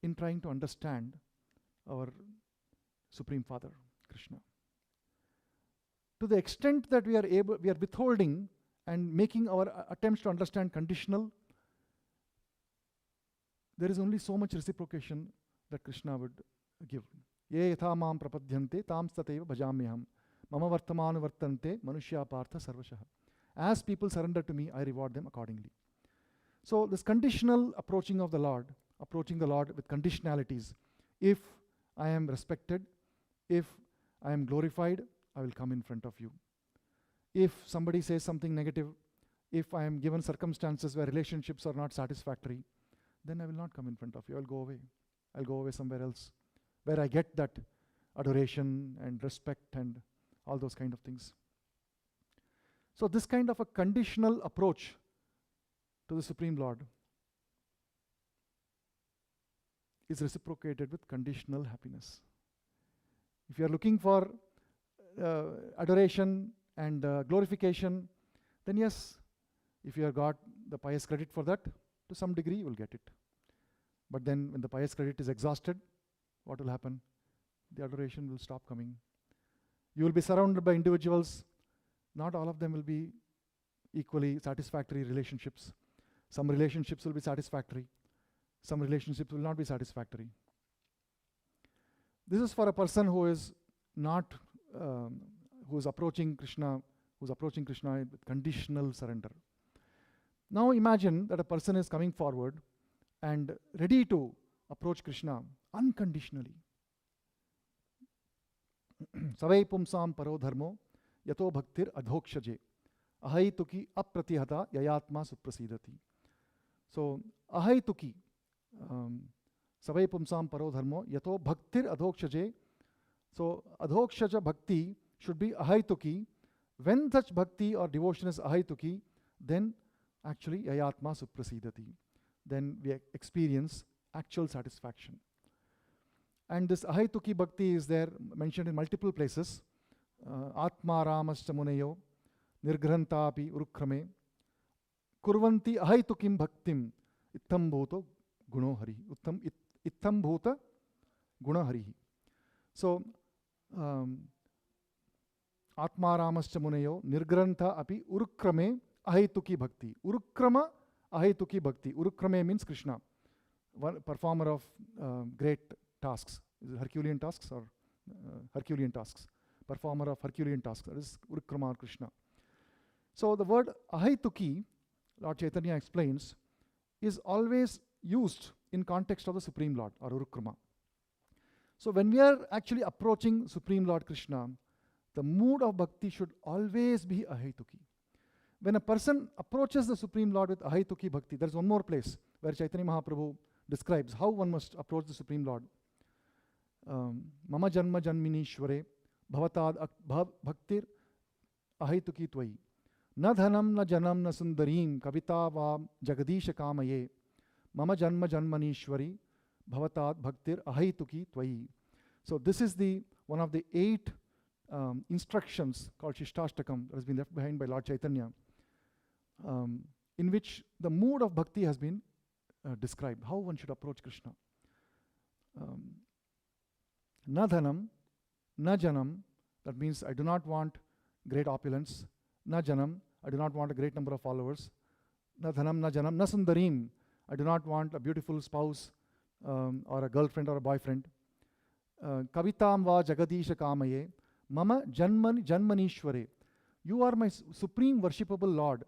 in trying to understand our Supreme Father, Krishna. To the extent that we are withholding and making our attempts to understand conditional, there is only so much reciprocation that Krishna would give. Ye yatha mam prapadyante tam stateva bhajamyaham mama vartamanu vartante manushya partha sarvashah. As people surrender to me, I reward them accordingly. So this conditional approaching of the Lord, approaching the Lord with conditionalities. If I am respected, if I am glorified, I will come in front of you. If somebody says something negative, if I am given circumstances where relationships are not satisfactory, then I will not come in front of you. I will go away. I'll go away somewhere else where I get that adoration and respect and all those kind of things. So this kind of a conditional approach to the Supreme Lord is reciprocated with conditional happiness. If you are looking for adoration and glorification, then yes, if you have got the pious credit for that, to some degree you will get it. But then when the pious credit is exhausted, what will happen? The adoration will stop coming. You will be surrounded by individuals Not all of them will be equally satisfactory relationships. Some relationships will be satisfactory. Some relationships will not be satisfactory. This is for a person who is not, who is approaching Krishna with conditional surrender. Now imagine that a person is coming forward and ready to approach Krishna unconditionally. Savai pumsam paro dharmo yato bhaktir adhokshaje ahaituki apratihata yayatma suprasidati. So ahaituki, savai pumsam paro dharmo yato bhaktir adhokshaje. So adhokshaja bhakti should be ahaituki. When such bhakti or devotion is ahaituki, then actually yayatma suprasidati. Then we experience actual satisfaction. And this ahaituki bhakti is there mentioned in multiple places. Atma ramascha muneyo nirgrantapi urukrame kurvanti ahaitukim bhaktim ittam bhuto guno hari. Ittam bhuta guna hari. So Atma ramascha muneyo nirgrantha api urukrame ahaituki bhakti. Urukrama ahaituki bhakti. Urukrame means Krishna, one performer of great tasks. Is it Herculean tasks or Herculean tasks? Performer of Herculean tasks. That is Urukrama or Krishna. So the word ahaituki, Lord Chaitanya explains, is always used in context of the Supreme Lord or Urukrama. So when we are actually approaching Supreme Lord Krishna, the mood of bhakti should always be ahaituki. When a person approaches the Supreme Lord with ahaituki bhakti, there is one more place where Chaitanya Mahaprabhu describes how one must approach the Supreme Lord. Mama janma janmini shware bhavatad bhaktir ahaituki tvai na dhanam na janam na sundarim kavita va jagadisha kamaye mama janma janmani shwari bhavatad bhaktir ahaituki tvai. So this is the one of the 8 instructions called Shishtastakam that has been left behind by Lord Chaitanya, in which the mood of bhakti has been described, how one should approach Krishna. Na dhanam, na janam, that means I do not want great opulence. Na janam, I do not want a great number of followers. Na dhanam, na janam, na sundarim, I do not want a beautiful spouse or a girlfriend or a boyfriend. Kavitam va jagadisha kamaye, mama janmanishware. You are my supreme worshipable Lord,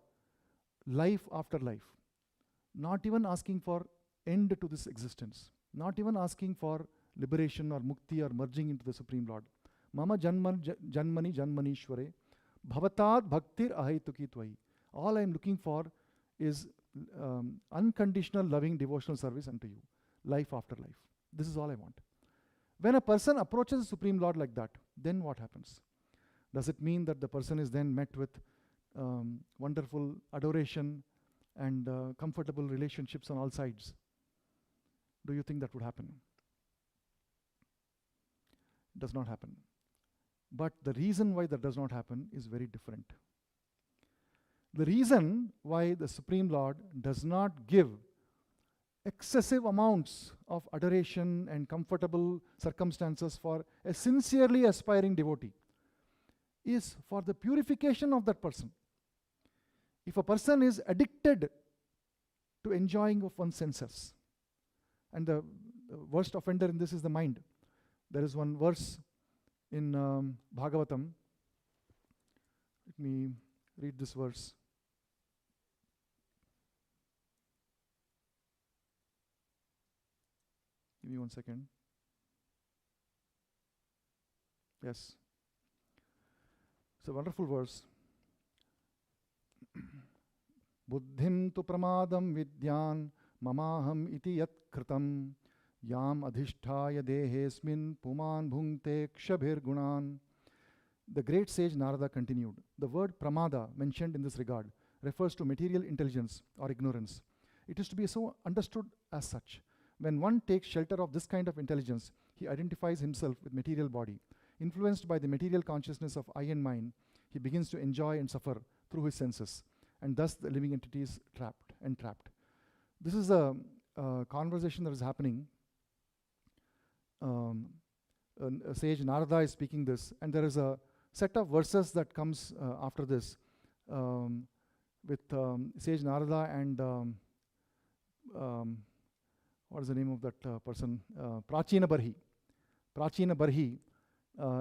life after life. Not even asking for end to this existence. Not even asking for liberation or mukti or merging into the Supreme Lord. Mama janmanishware. Bhavatad bhaktir ahaituki tvai. All I am looking for is unconditional loving devotional service unto you, life after life. This is all I want. When a person approaches the Supreme Lord like that, then what happens? Does it mean that the person is then met with wonderful adoration and comfortable relationships on all sides? Do you think that would happen? It does not happen. But the reason why that does not happen is very different. The reason why the Supreme Lord does not give excessive amounts of adoration and comfortable circumstances for a sincerely aspiring devotee is for the purification of that person. If a person is addicted to enjoying of one's senses, and the worst offender in this is the mind. There is one verse in Bhagavatam. Let me read this verse. Give me 1 second. Yes. It's a wonderful verse. Buddhim tu pramadam vidyan mamaham iti yat kritam yam adhisthaya dehesmin puman bhungte kshabhir gunan. The great sage Narada continued. The word pramada mentioned in this regard refers to material intelligence or ignorance. It is to be so understood as such. When one takes shelter of this kind of intelligence, he identifies himself with material body. Influenced by the material consciousness of I and mine, he begins to enjoy and suffer through his senses, and thus the living entity is entrapped. This is a conversation that is happening. A sage Narada is speaking this, and there is a set of verses that comes after this with Sage Narada and what is the name of that person? Prachina Barhi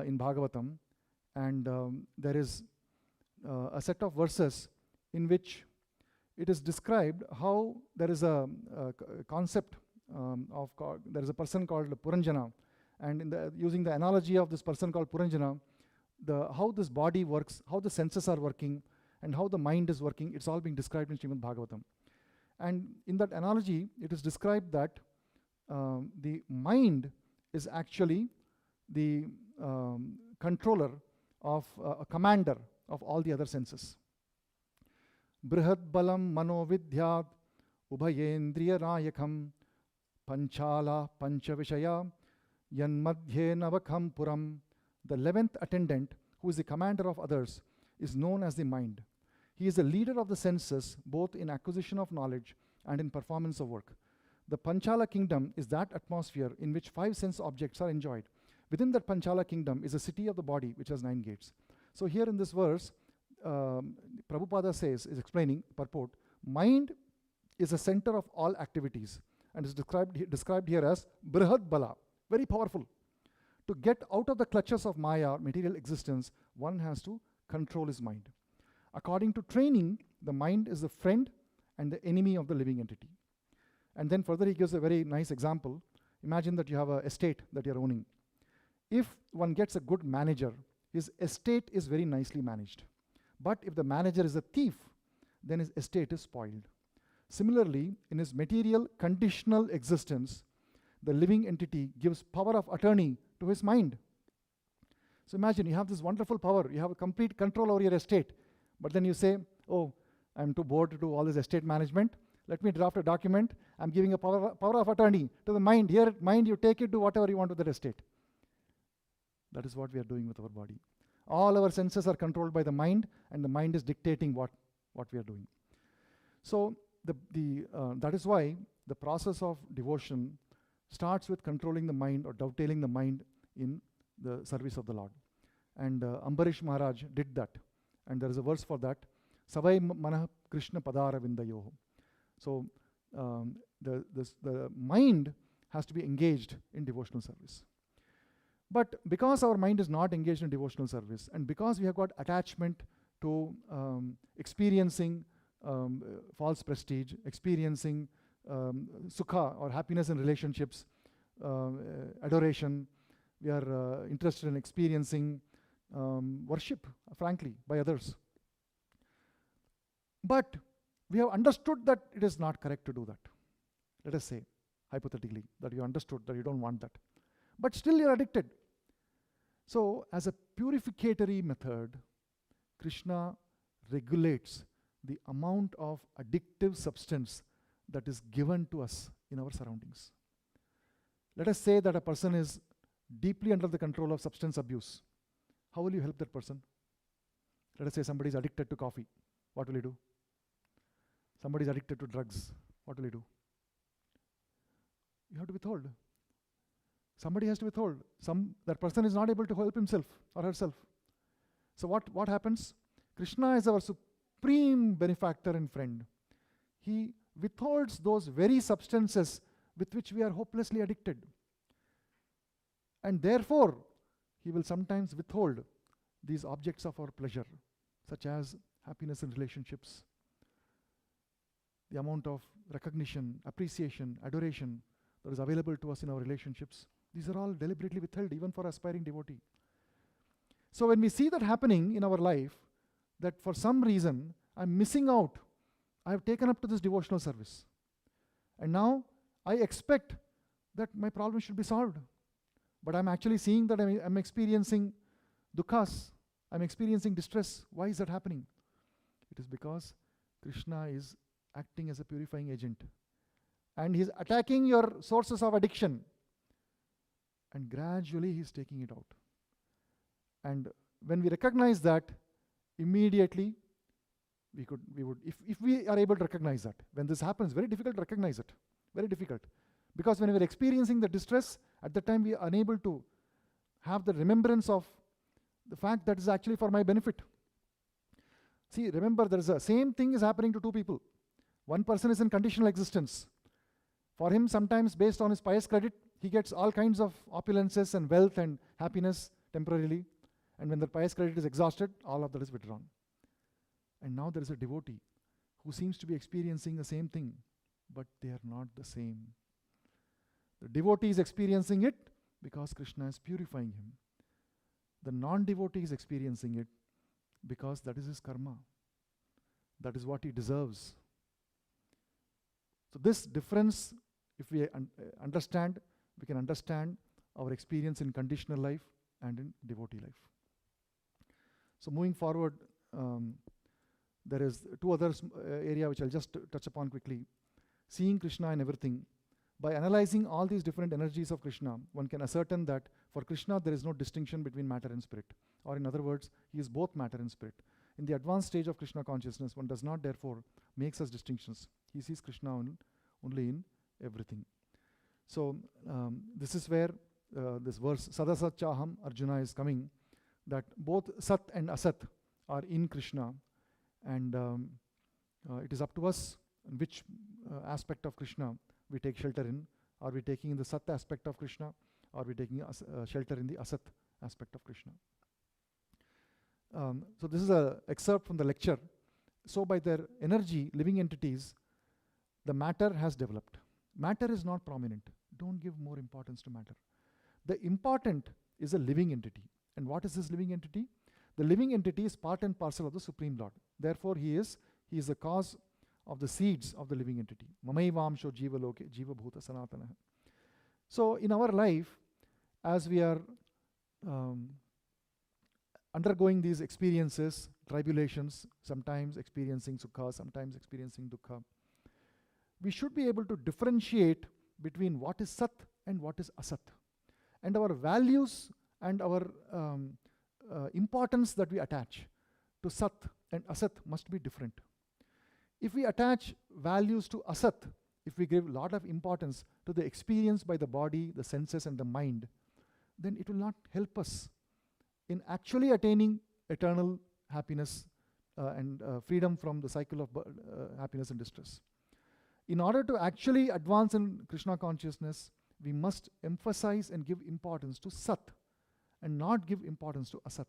in Bhagavatam. And there is a set of verses in which it is described how there is a concept there is a person called Puranjana, and using the analogy of this person called Puranjana, how this body works, how the senses are working, and how the mind is working, it's all being described in Srimad Bhagavatam. And in that analogy, it is described that the mind is actually the controller of a commander of all the other senses. Brihad balam mano vidyat ubhayendriya rayakam panchala panchavishaya yanmadhye navakham puram. The 11th attendant, who is the commander of others, is known as the mind. He is the leader of the senses, both in acquisition of knowledge and in performance of work. The Panchala kingdom is that atmosphere in which 5 sense objects are enjoyed. Within that Panchala kingdom is a city of the body which has 9 gates. So here in this verse, Prabhupada is explaining, purport, mind is the center of all activities and is described here as Brihad Bala, very powerful. To get out of the clutches of Maya, material existence, one has to control his mind. According to training, the mind is the friend and the enemy of the living entity. And then further he gives a very nice example. Imagine that you have an estate that you're owning. If one gets a good manager, his estate is very nicely managed. But if the manager is a thief, then his estate is spoiled. Similarly, in his material conditional existence, the living entity gives power of attorney to his mind. So imagine you have this wonderful power, you have a complete control over your estate, but then you say, oh, I'm too bored to do all this estate management. Let me draft a document. I'm giving a power of attorney to the mind. Here, mind, you take it, do whatever you want with that estate. That is what we are doing with our body. All our senses are controlled by the mind, and the mind is dictating what we are doing. So that is why the process of devotion starts with controlling the mind or dovetailing the mind in the service of the Lord. And Ambarish Maharaj did that. And there is a verse for that. Savai manah Krishna padara vindayoho. So the mind has to be engaged in devotional service. But because our mind is not engaged in devotional service, and because we have got attachment to experiencing false prestige, experiencing sukha or happiness in relationships, adoration, we are interested in experiencing worship, frankly, by others. But we have understood that it is not correct to do that. Let us say, hypothetically, that you understood that you don't want that. But still you're addicted. So, as a purificatory method, Krishna regulates the amount of addictive substance that is given to us in our surroundings. Let us say that a person is deeply under the control of substance abuse. How will you help that person? Let us say somebody is addicted to coffee. What will you do? Somebody is addicted to drugs. What will you do? You have to withhold. Somebody has to withhold. That person is not able to help himself or herself. So what happens? Krishna is our supreme benefactor and friend. He withholds those very substances with which we are hopelessly addicted. And therefore, he will sometimes withhold these objects of our pleasure, such as happiness in relationships, the amount of recognition, appreciation, adoration that is available to us in our relationships. These are all deliberately withheld, even for aspiring devotee. So when we see that happening in our life, that for some reason I'm missing out, I have taken up to this devotional service, and now I expect that my problem should be solved. But I'm actually seeing that I'm experiencing dukkhas, I'm experiencing distress. Why is that happening? It is because Krishna is acting as a purifying agent, and he's attacking your sources of addiction, and gradually he's taking it out. And when we recognize that, immediately we would, if we are able to recognize that, when this happens, very difficult to recognize it, very difficult. Because when we're experiencing the distress, at that time we are unable to have the remembrance of the fact that is actually for my benefit. See, remember, there is a same thing is happening to two people. One person is in conditional existence. For him, sometimes based on his pious credit, he gets all kinds of opulences and wealth and happiness temporarily. And when the pious credit is exhausted, all of that is withdrawn. And now there is a devotee who seems to be experiencing the same thing, but they are not the same. The devotee is experiencing it because Krishna is purifying him. The non-devotee is experiencing it because that is his karma. That is what he deserves. So this difference, if we understand, we can understand our experience in conditional life and in devotee life. So moving forward, there is two other area which I'll just touch upon quickly. Seeing Krishna in everything. By analyzing all these different energies of Krishna, one can ascertain that for Krishna there is no distinction between matter and spirit. Or in other words, he is both matter and spirit. In the advanced stage of Krishna consciousness, one does not therefore make such distinctions. He sees Krishna only in everything. So this is where this verse Sadasat Chaham Arjuna is coming, that both Sat and Asat are in Krishna, and it is up to us in which aspect of Krishna we take shelter in. Are we taking in the Sat aspect of Krishna, or are we taking shelter in the Asat aspect of Krishna? So this is an excerpt from the lecture. So by their energy, living entities, the matter has developed. Matter is not prominent. Don't give more importance to matter. The important is a living entity. And what is this living entity? The living entity is part and parcel of the Supreme Lord. Therefore, he is the cause of the seeds of the living entity. Mamaivamsho jiva loke jiva bhuta sanatana. So in our life, as we are undergoing these experiences, tribulations, sometimes experiencing sukha, sometimes experiencing dukkha, we should be able to differentiate between what is Sat and what is Asat. And our values and our importance that we attach to Sat and Asat must be different. If we attach values to Asat, if we give a lot of importance to the experience by the body, the senses and the mind, then it will not help us in actually attaining eternal happiness and freedom from the cycle of happiness and distress. In order to actually advance in Krishna consciousness, we must emphasize and give importance to Sat and not give importance to Asat.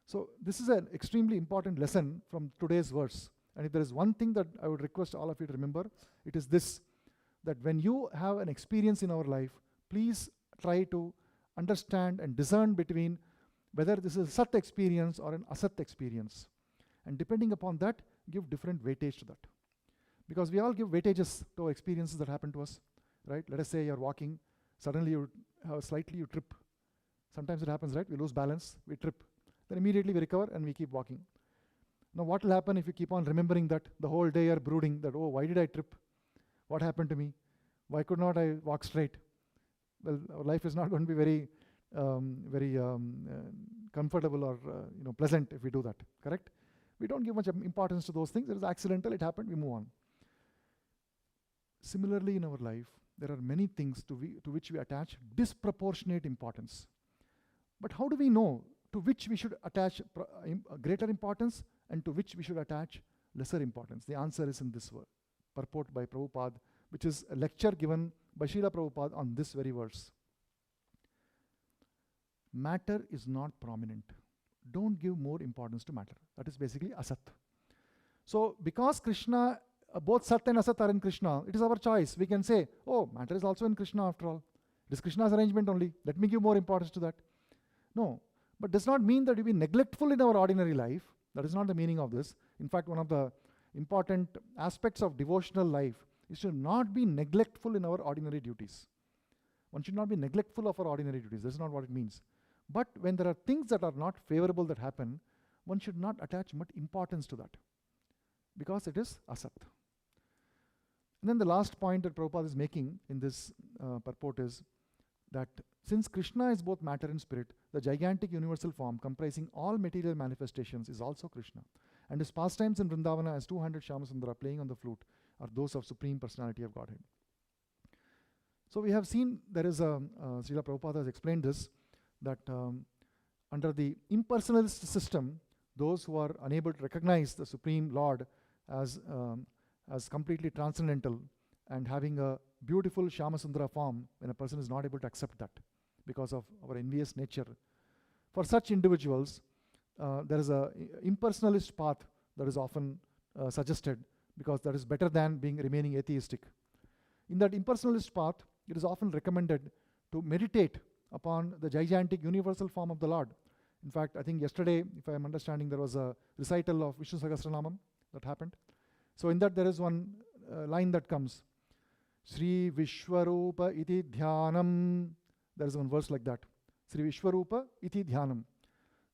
So this is an extremely important lesson from today's verse. And if there is one thing that I would request all of you to remember, it is this, that when you have an experience in our life, please try to understand and discern between whether this is a Sat experience or an Asat experience. And depending upon that, give different weightage to that. Because we all give weightages to our experiences that happen to us, right? Let us say you're walking, suddenly you trip. Sometimes it happens, right? We lose balance, we trip. Then immediately we recover and we keep walking. Now what will happen if you keep on remembering that the whole day you're brooding that, oh, why did I trip? What happened to me? Why could not I walk straight? Well, our life is not going to be very comfortable or pleasant if we do that, correct? We don't give much importance to those things. It is accidental, it happened, we move on. Similarly, in our life, there are many things to which we attach disproportionate importance. But how do we know to which we should attach greater importance and to which we should attach lesser importance? The answer is in this purport by Prabhupada, which is a lecture given by Srila Prabhupada on this very verse. Matter is not prominent. Don't give more importance to matter. That is basically Asat. So because Krishna, both Sat and Asat are in Krishna, it is our choice. We can say, oh, matter is also in Krishna after all. It is Krishna's arrangement only. Let me give more importance to that. No, but does not mean that we be neglectful in our ordinary life. That is not the meaning of this. In fact, one of the important aspects of devotional life is to not be neglectful in our ordinary duties. One should not be neglectful of our ordinary duties. That is not what it means. But when there are things that are not favorable that happen, one should not attach much importance to that, because it is Asat. And then the last point that Prabhupada is making in this purport is that since Krishna is both matter and spirit, the gigantic universal form comprising all material manifestations is also Krishna. And his pastimes in Vrindavana as 200 Shyamasundara playing on the flute are those of Supreme Personality of Godhead. So we have seen there is Srila Prabhupada has explained this, that Under the impersonalist system, those who are unable to recognize the Supreme Lord as completely transcendental and having a beautiful Shyamasundara form, when a person is not able to accept that because of our envious nature. For such individuals, there is a impersonalist path that is often suggested, because that is better than remaining atheistic. In that impersonalist path, it is often recommended to meditate upon the gigantic universal form of the Lord. In fact, I think yesterday, if I am understanding, there was a recital of Vishnu Sahasranamam that happened. So in that there is one line that comes, Sri Vishwarupa iti dhyanam. There is one verse like that, Sri Vishwarupa iti dhyanam.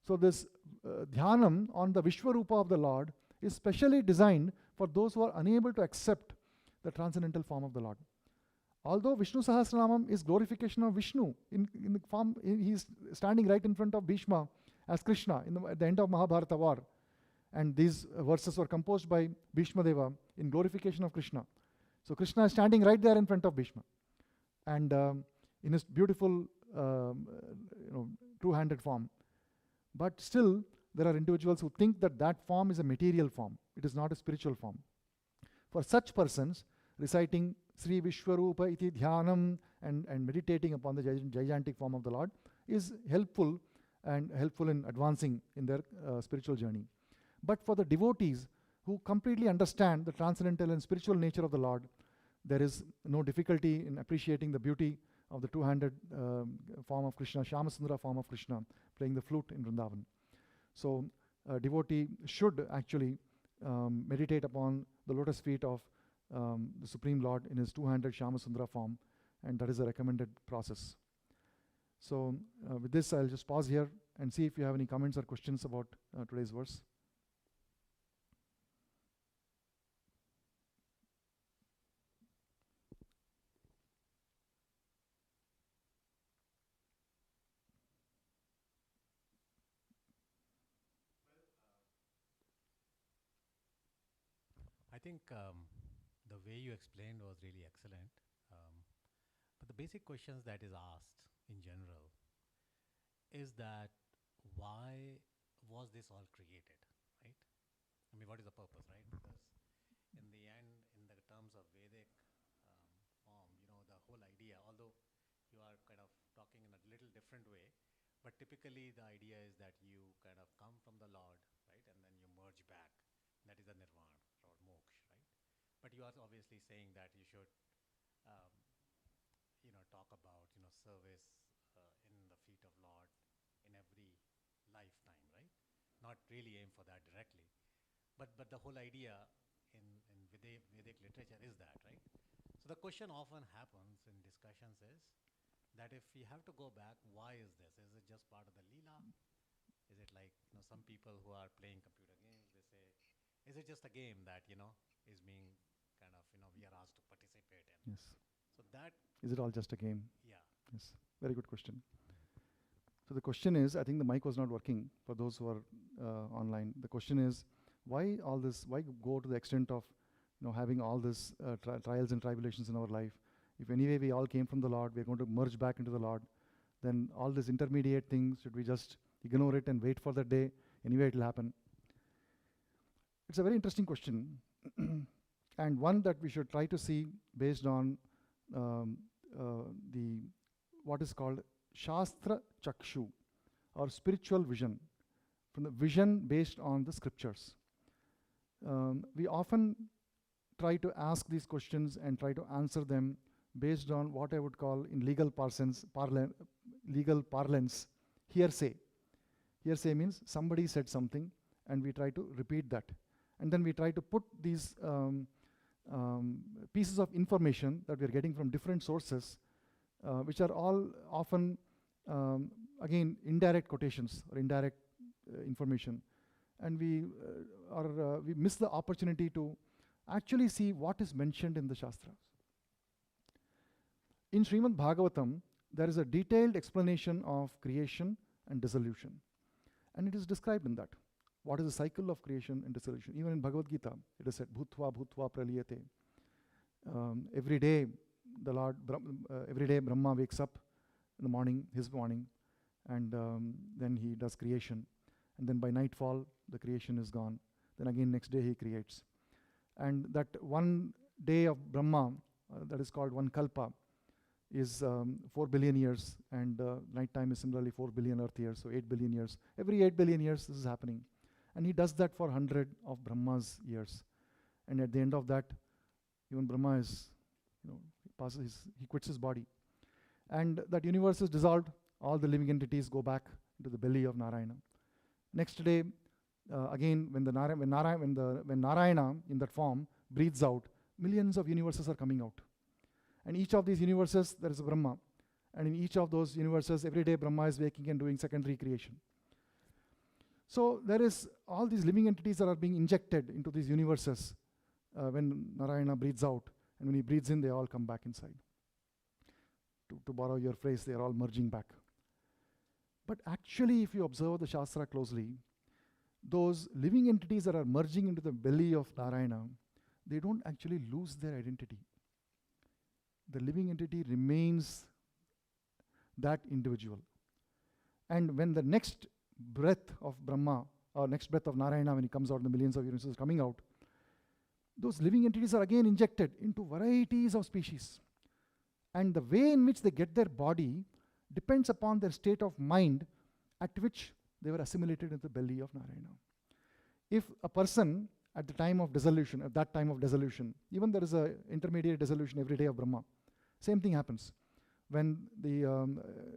So this dhyanam on the Vishwarupa of the Lord is specially designed for those who are unable to accept the transcendental form of the Lord. Although Vishnu Sahasranamam is glorification of Vishnu, in the form, he is standing right in front of Bhishma as Krishna at the end of Mahabharata war. And these verses were composed by Bhishma Deva in glorification of Krishna. So Krishna is standing right there in front of Bhishma. And in his beautiful two-handed form. But still, there are individuals who think that that form is a material form. It is not a spiritual form. For such persons, reciting Sri Vishwarupa iti dhyanam and meditating upon the gigantic form of the Lord is helpful in advancing in their spiritual journey. But for the devotees who completely understand the transcendental and spiritual nature of the Lord, there is no difficulty in appreciating the beauty of the two-handed form of Krishna, Shyamasundara form of Krishna, playing the flute in Vrindavan. So a devotee should actually meditate upon the lotus feet of the Supreme Lord in his two-handed Shyamasundara form, and that is a recommended process. So with this, I'll just pause here and see if you have any comments or questions about today's verse. I think the way you explained was really excellent. But the basic questions that is asked in general is that why was this all created, right? I mean, what is the purpose, right? Because in the end, in the terms of Vedic form, the whole idea, although you are kind of talking in a little different way, but typically the idea is that you kind of come from the Lord, right? And then you merge back. That is the nirvana or moksha, right? But you are obviously saying that you should, talk about, service in the feet of Lord in every lifetime, right? Not really aim for that directly. But the whole idea in Vedic literature is that, right? So the question often happens in discussions is that if we have to go back, why is this? Is it just part of the Leela? Is it like, some people who are playing computer games, they say, is it just a game that, is being kind of, we are asked to participate in? Yes. So that... Is it all just a game? Yeah. Yes. Very good question. So the question is, I think the mic was not working for those who are online. The question is, why all this? Why go to the extent of, having all this trials and tribulations in our life? If anyway we all came from the Lord, we're going to merge back into the Lord. Then all these intermediate things, should we just ignore it and wait for that day? Anyway, it will happen. It's a very interesting question, and one that we should try to see based on what is called Shastra Chakshu, or spiritual vision, from the vision based on the scriptures. We often try to ask these questions and try to answer them based on what I would call in legal parlance, hearsay. Hearsay means somebody said something and we try to repeat that. And then we try to put these pieces of information that we are getting from different sources, which are all often, again, indirect quotations or indirect information. And we miss the opportunity to actually see what is mentioned in the Shastras. In Srimad Bhagavatam, there is a detailed explanation of creation and dissolution. And it is described in that. What is the cycle of creation and dissolution? Even in Bhagavad Gita, it is said, Bhutva Bhutva Praliyate. Every day, every day Brahma wakes up in the morning, his morning, and then he does creation. And then by nightfall, the creation is gone. Then again next day he creates. And that one day of Brahma, that is called one kalpa, is 4 billion years, and night time is similarly 4 billion earth years, so 8 billion years. Every 8 billion years this is happening. And he does that for 100 of Brahma's years. And at the end of that, even Brahma is, he quits his body. And that universe is dissolved. All the living entities go back into the belly of Narayana. Next day, again, when Narayana in that form breathes out, millions of universes are coming out. And each of these universes, there is a Brahma. And in each of those universes, every day Brahma is waking and doing secondary creation. So there is all these living entities that are being injected into these universes when Narayana breathes out. And when he breathes in, they all come back inside. To borrow your phrase, they are all merging back. But actually, if you observe the Shastra closely, those living entities that are merging into the belly of Narayana, they don't actually lose their identity. The living entity remains that individual. And when the next breath of Brahma, or next breath of Narayana, when he comes out, the millions of universes coming out, those living entities are again injected into varieties of species. And the way in which they get their body depends upon their state of mind at which they were assimilated in the belly of Narayana. If a person at the time of dissolution, at that time of dissolution, even there is an intermediate dissolution every day of Brahma, same thing happens. When the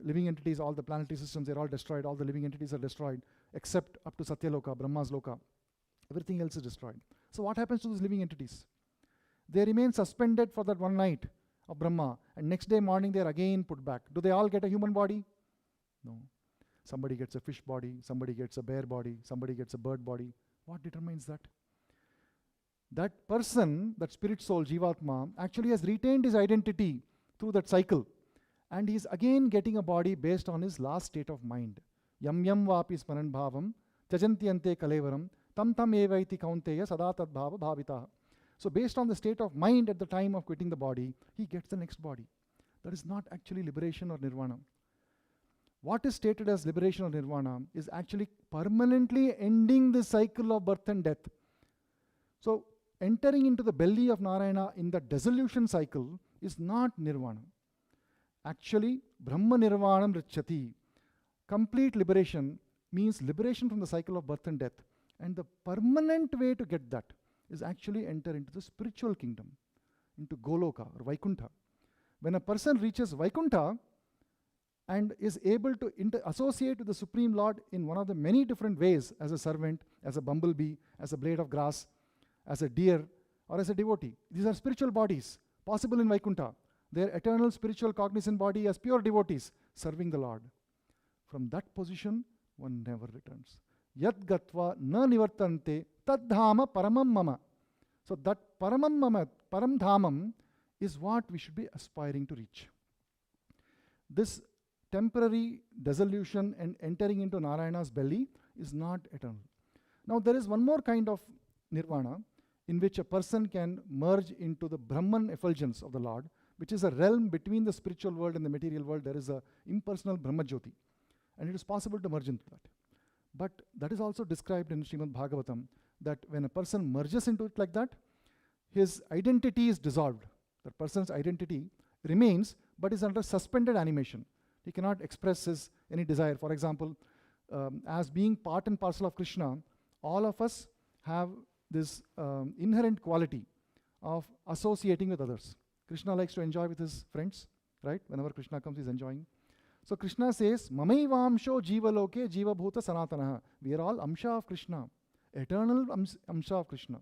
living entities, all the planetary systems, they're all destroyed, all the living entities are destroyed, except up to Satyaloka, Brahma's Loka. Everything else is destroyed. So what happens to those living entities? They remain suspended for that one night of Brahma, and next day morning they are again put back. Do they all get a human body? No. Somebody gets a fish body, somebody gets a bear body, somebody gets a bird body. What determines that? That person, that spirit soul, Jivatma, actually has retained his identity through that cycle. And he is again getting a body based on his last state of mind. Yam yam vapi smaran bhavam, tyajantyante kalevaram, tam tam evaiti kaunteya sadatad bhava bhavitaha. So based on the state of mind at the time of quitting the body, he gets the next body. That is not actually liberation or nirvana. What is stated as liberation or nirvana is actually permanently ending the cycle of birth and death. So entering into the belly of Narayana in the dissolution cycle is not nirvana. Actually, Brahma Nirvanam Richati. Complete liberation means liberation from the cycle of birth and death. And the permanent way to get that is actually enter into the spiritual kingdom, into Goloka or Vaikuntha. When a person reaches Vaikuntha and is able to associate with the Supreme Lord in one of the many different ways, as a servant, as a bumblebee, as a blade of grass, as a deer, or as a devotee. These are spiritual bodies possible in Vaikuntha. Their eternal spiritual cognizant body as pure devotees serving the Lord. From that position, one never returns. Yad gatva na nivartante tad dhama paramam mama. So that paramam mama, param dhamam, is what we should be aspiring to reach. This temporary dissolution and entering into Narayana's belly is not eternal. Now there is one more kind of nirvana in which a person can merge into the Brahman effulgence of the Lord, which is a realm between the spiritual world and the material world. There is a impersonal Brahma Jyoti, and it is possible to merge into that. But that is also described in Srimad Bhagavatam, that when a person merges into it like that, his identity is dissolved. The person's identity remains, but is under suspended animation. He cannot express his any desire. For example, as being part and parcel of Krishna, all of us have this inherent quality of associating with others. Krishna likes to enjoy with his friends, right? Whenever Krishna comes, he's enjoying. So Krishna says, Mamaivamsho jiva loke jiva bhuta sanatanaha. We are all amsha of Krishna, eternal amsha of Krishna.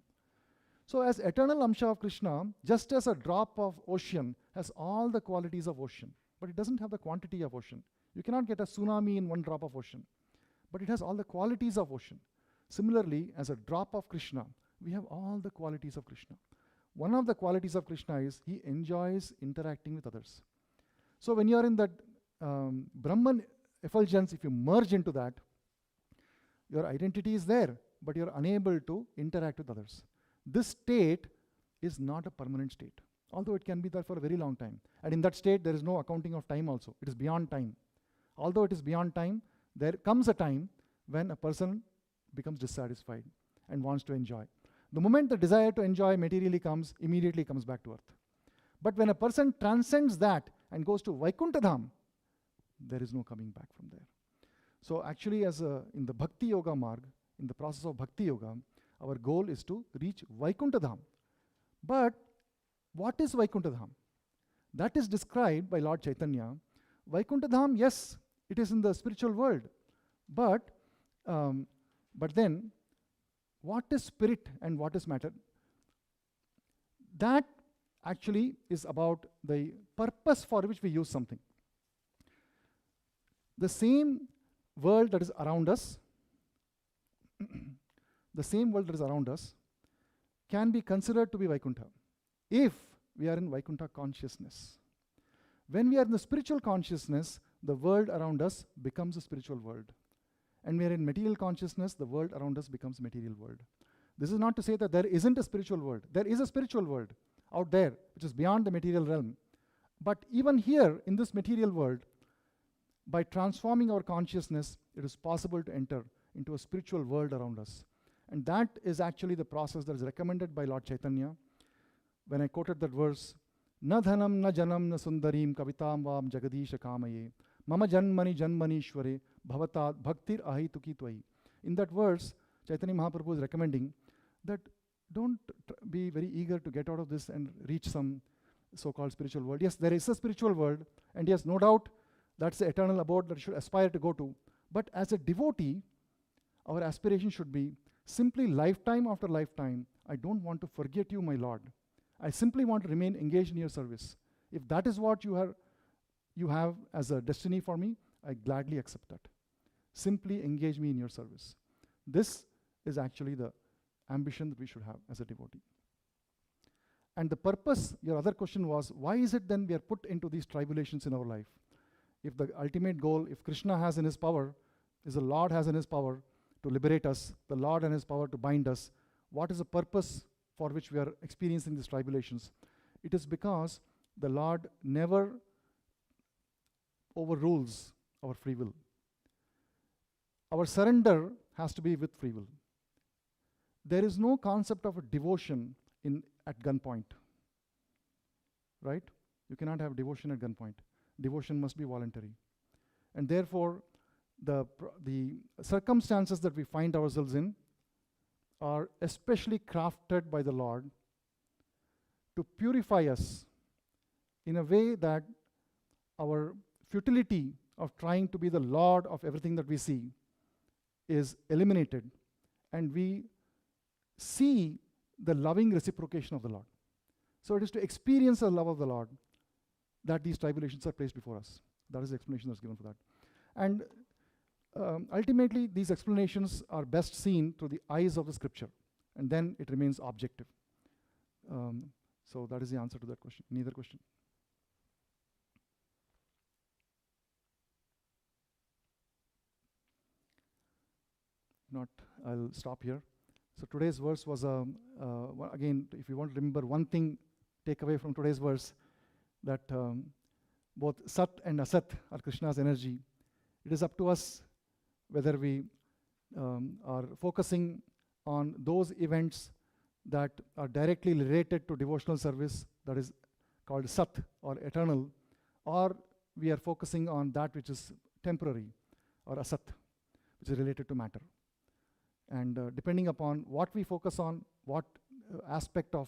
So as eternal amsha of Krishna, just as a drop of ocean has all the qualities of ocean, but it doesn't have the quantity of ocean. You cannot get a tsunami in one drop of ocean, but it has all the qualities of ocean. Similarly, as a drop of Krishna, we have all the qualities of Krishna. One of the qualities of Krishna is he enjoys interacting with others. So when you are in that Brahman effulgence, if you merge into that, your identity is there, but you are unable to interact with others. This state is not a permanent state, although it can be there for a very long time. And in that state, there is no accounting of time also. It is beyond time. Although it is beyond time, there comes a time when a person becomes dissatisfied and wants to enjoy. The moment the desire to enjoy materially comes, immediately comes back to earth. But when a person transcends that and goes to Vaikuntha Dham, there is no coming back from there. So actually, in the Bhakti Yoga Marg, in the process of Bhakti Yoga, our goal is to reach Vaikuntha Dham. But what is Vaikuntha Dham? That is described by Lord Chaitanya. Vaikuntha Dham, yes, it is in the spiritual world. But then, what is spirit and what is matter? That actually is about the purpose for which we use something. The same world that is around us, can be considered to be Vaikuntha if we are in Vaikuntha consciousness. When we are in the spiritual consciousness, the world around us becomes a spiritual world. And we are in material consciousness, the world around us becomes material world. This is not to say that there isn't a spiritual world. There is a spiritual world out there, which is beyond the material realm. But even here, in this material world, by transforming our consciousness, it is possible to enter into a spiritual world around us. And that is actually the process that is recommended by Lord Chaitanya. When I quoted that verse, Na dhanam na janam na sundarim kavitam vam jagadisha kamaye mama janmani janmanishware bhavatat bhaktir ahituki tvai. In that verse, Chaitanya Mahaprabhu is recommending that don't be very eager to get out of this and reach some so-called spiritual world. Yes, there is a spiritual world, and yes, no doubt, that's the eternal abode that you should aspire to go to. But as a devotee, our aspiration should be simply lifetime after lifetime, I don't want to forget you, my Lord. I simply want to remain engaged in your service. If that is what you have as a destiny for me, I gladly accept that. Simply engage me in your service. This is actually the ambition that we should have as a devotee. And the purpose, your other question was, why is it then we are put into these tribulations in our life? If the ultimate goal, if Krishna has in his power, is the Lord has in his power to liberate us, the Lord and his power to bind us, what is the purpose for which we are experiencing these tribulations? It is because the Lord never overrules our free will. Our surrender has to be with free will. There is no concept of a devotion at gunpoint, right? You cannot have devotion at gunpoint. Devotion must be voluntary. And therefore, the circumstances that we find ourselves in are especially crafted by the Lord to purify us in a way that our futility of trying to be the Lord of everything that we see is eliminated, and we see the loving reciprocation of the Lord. So it is to experience the love of the Lord that these tribulations are placed before us. That is the explanation that's given for that. And ultimately, these explanations are best seen through the eyes of the scripture, and then it remains objective. So that is the answer to that question. Any other question? Not, I'll stop here. So today's verse was, again, if you want to remember one thing, take away from today's verse, that both Sat and Asat are Krishna's energy. It is up to us whether we are focusing on those events that are directly related to devotional service, that is called Sat or eternal, or we are focusing on that which is temporary or Asat, which is related to matter. And depending upon what we focus on, what aspect of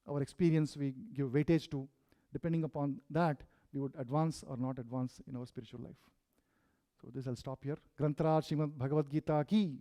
our experience we give weightage to, depending upon that, we would advance or not advance in our spiritual life. So this I'll stop here. Granthara Srimad Bhagavad Gita ki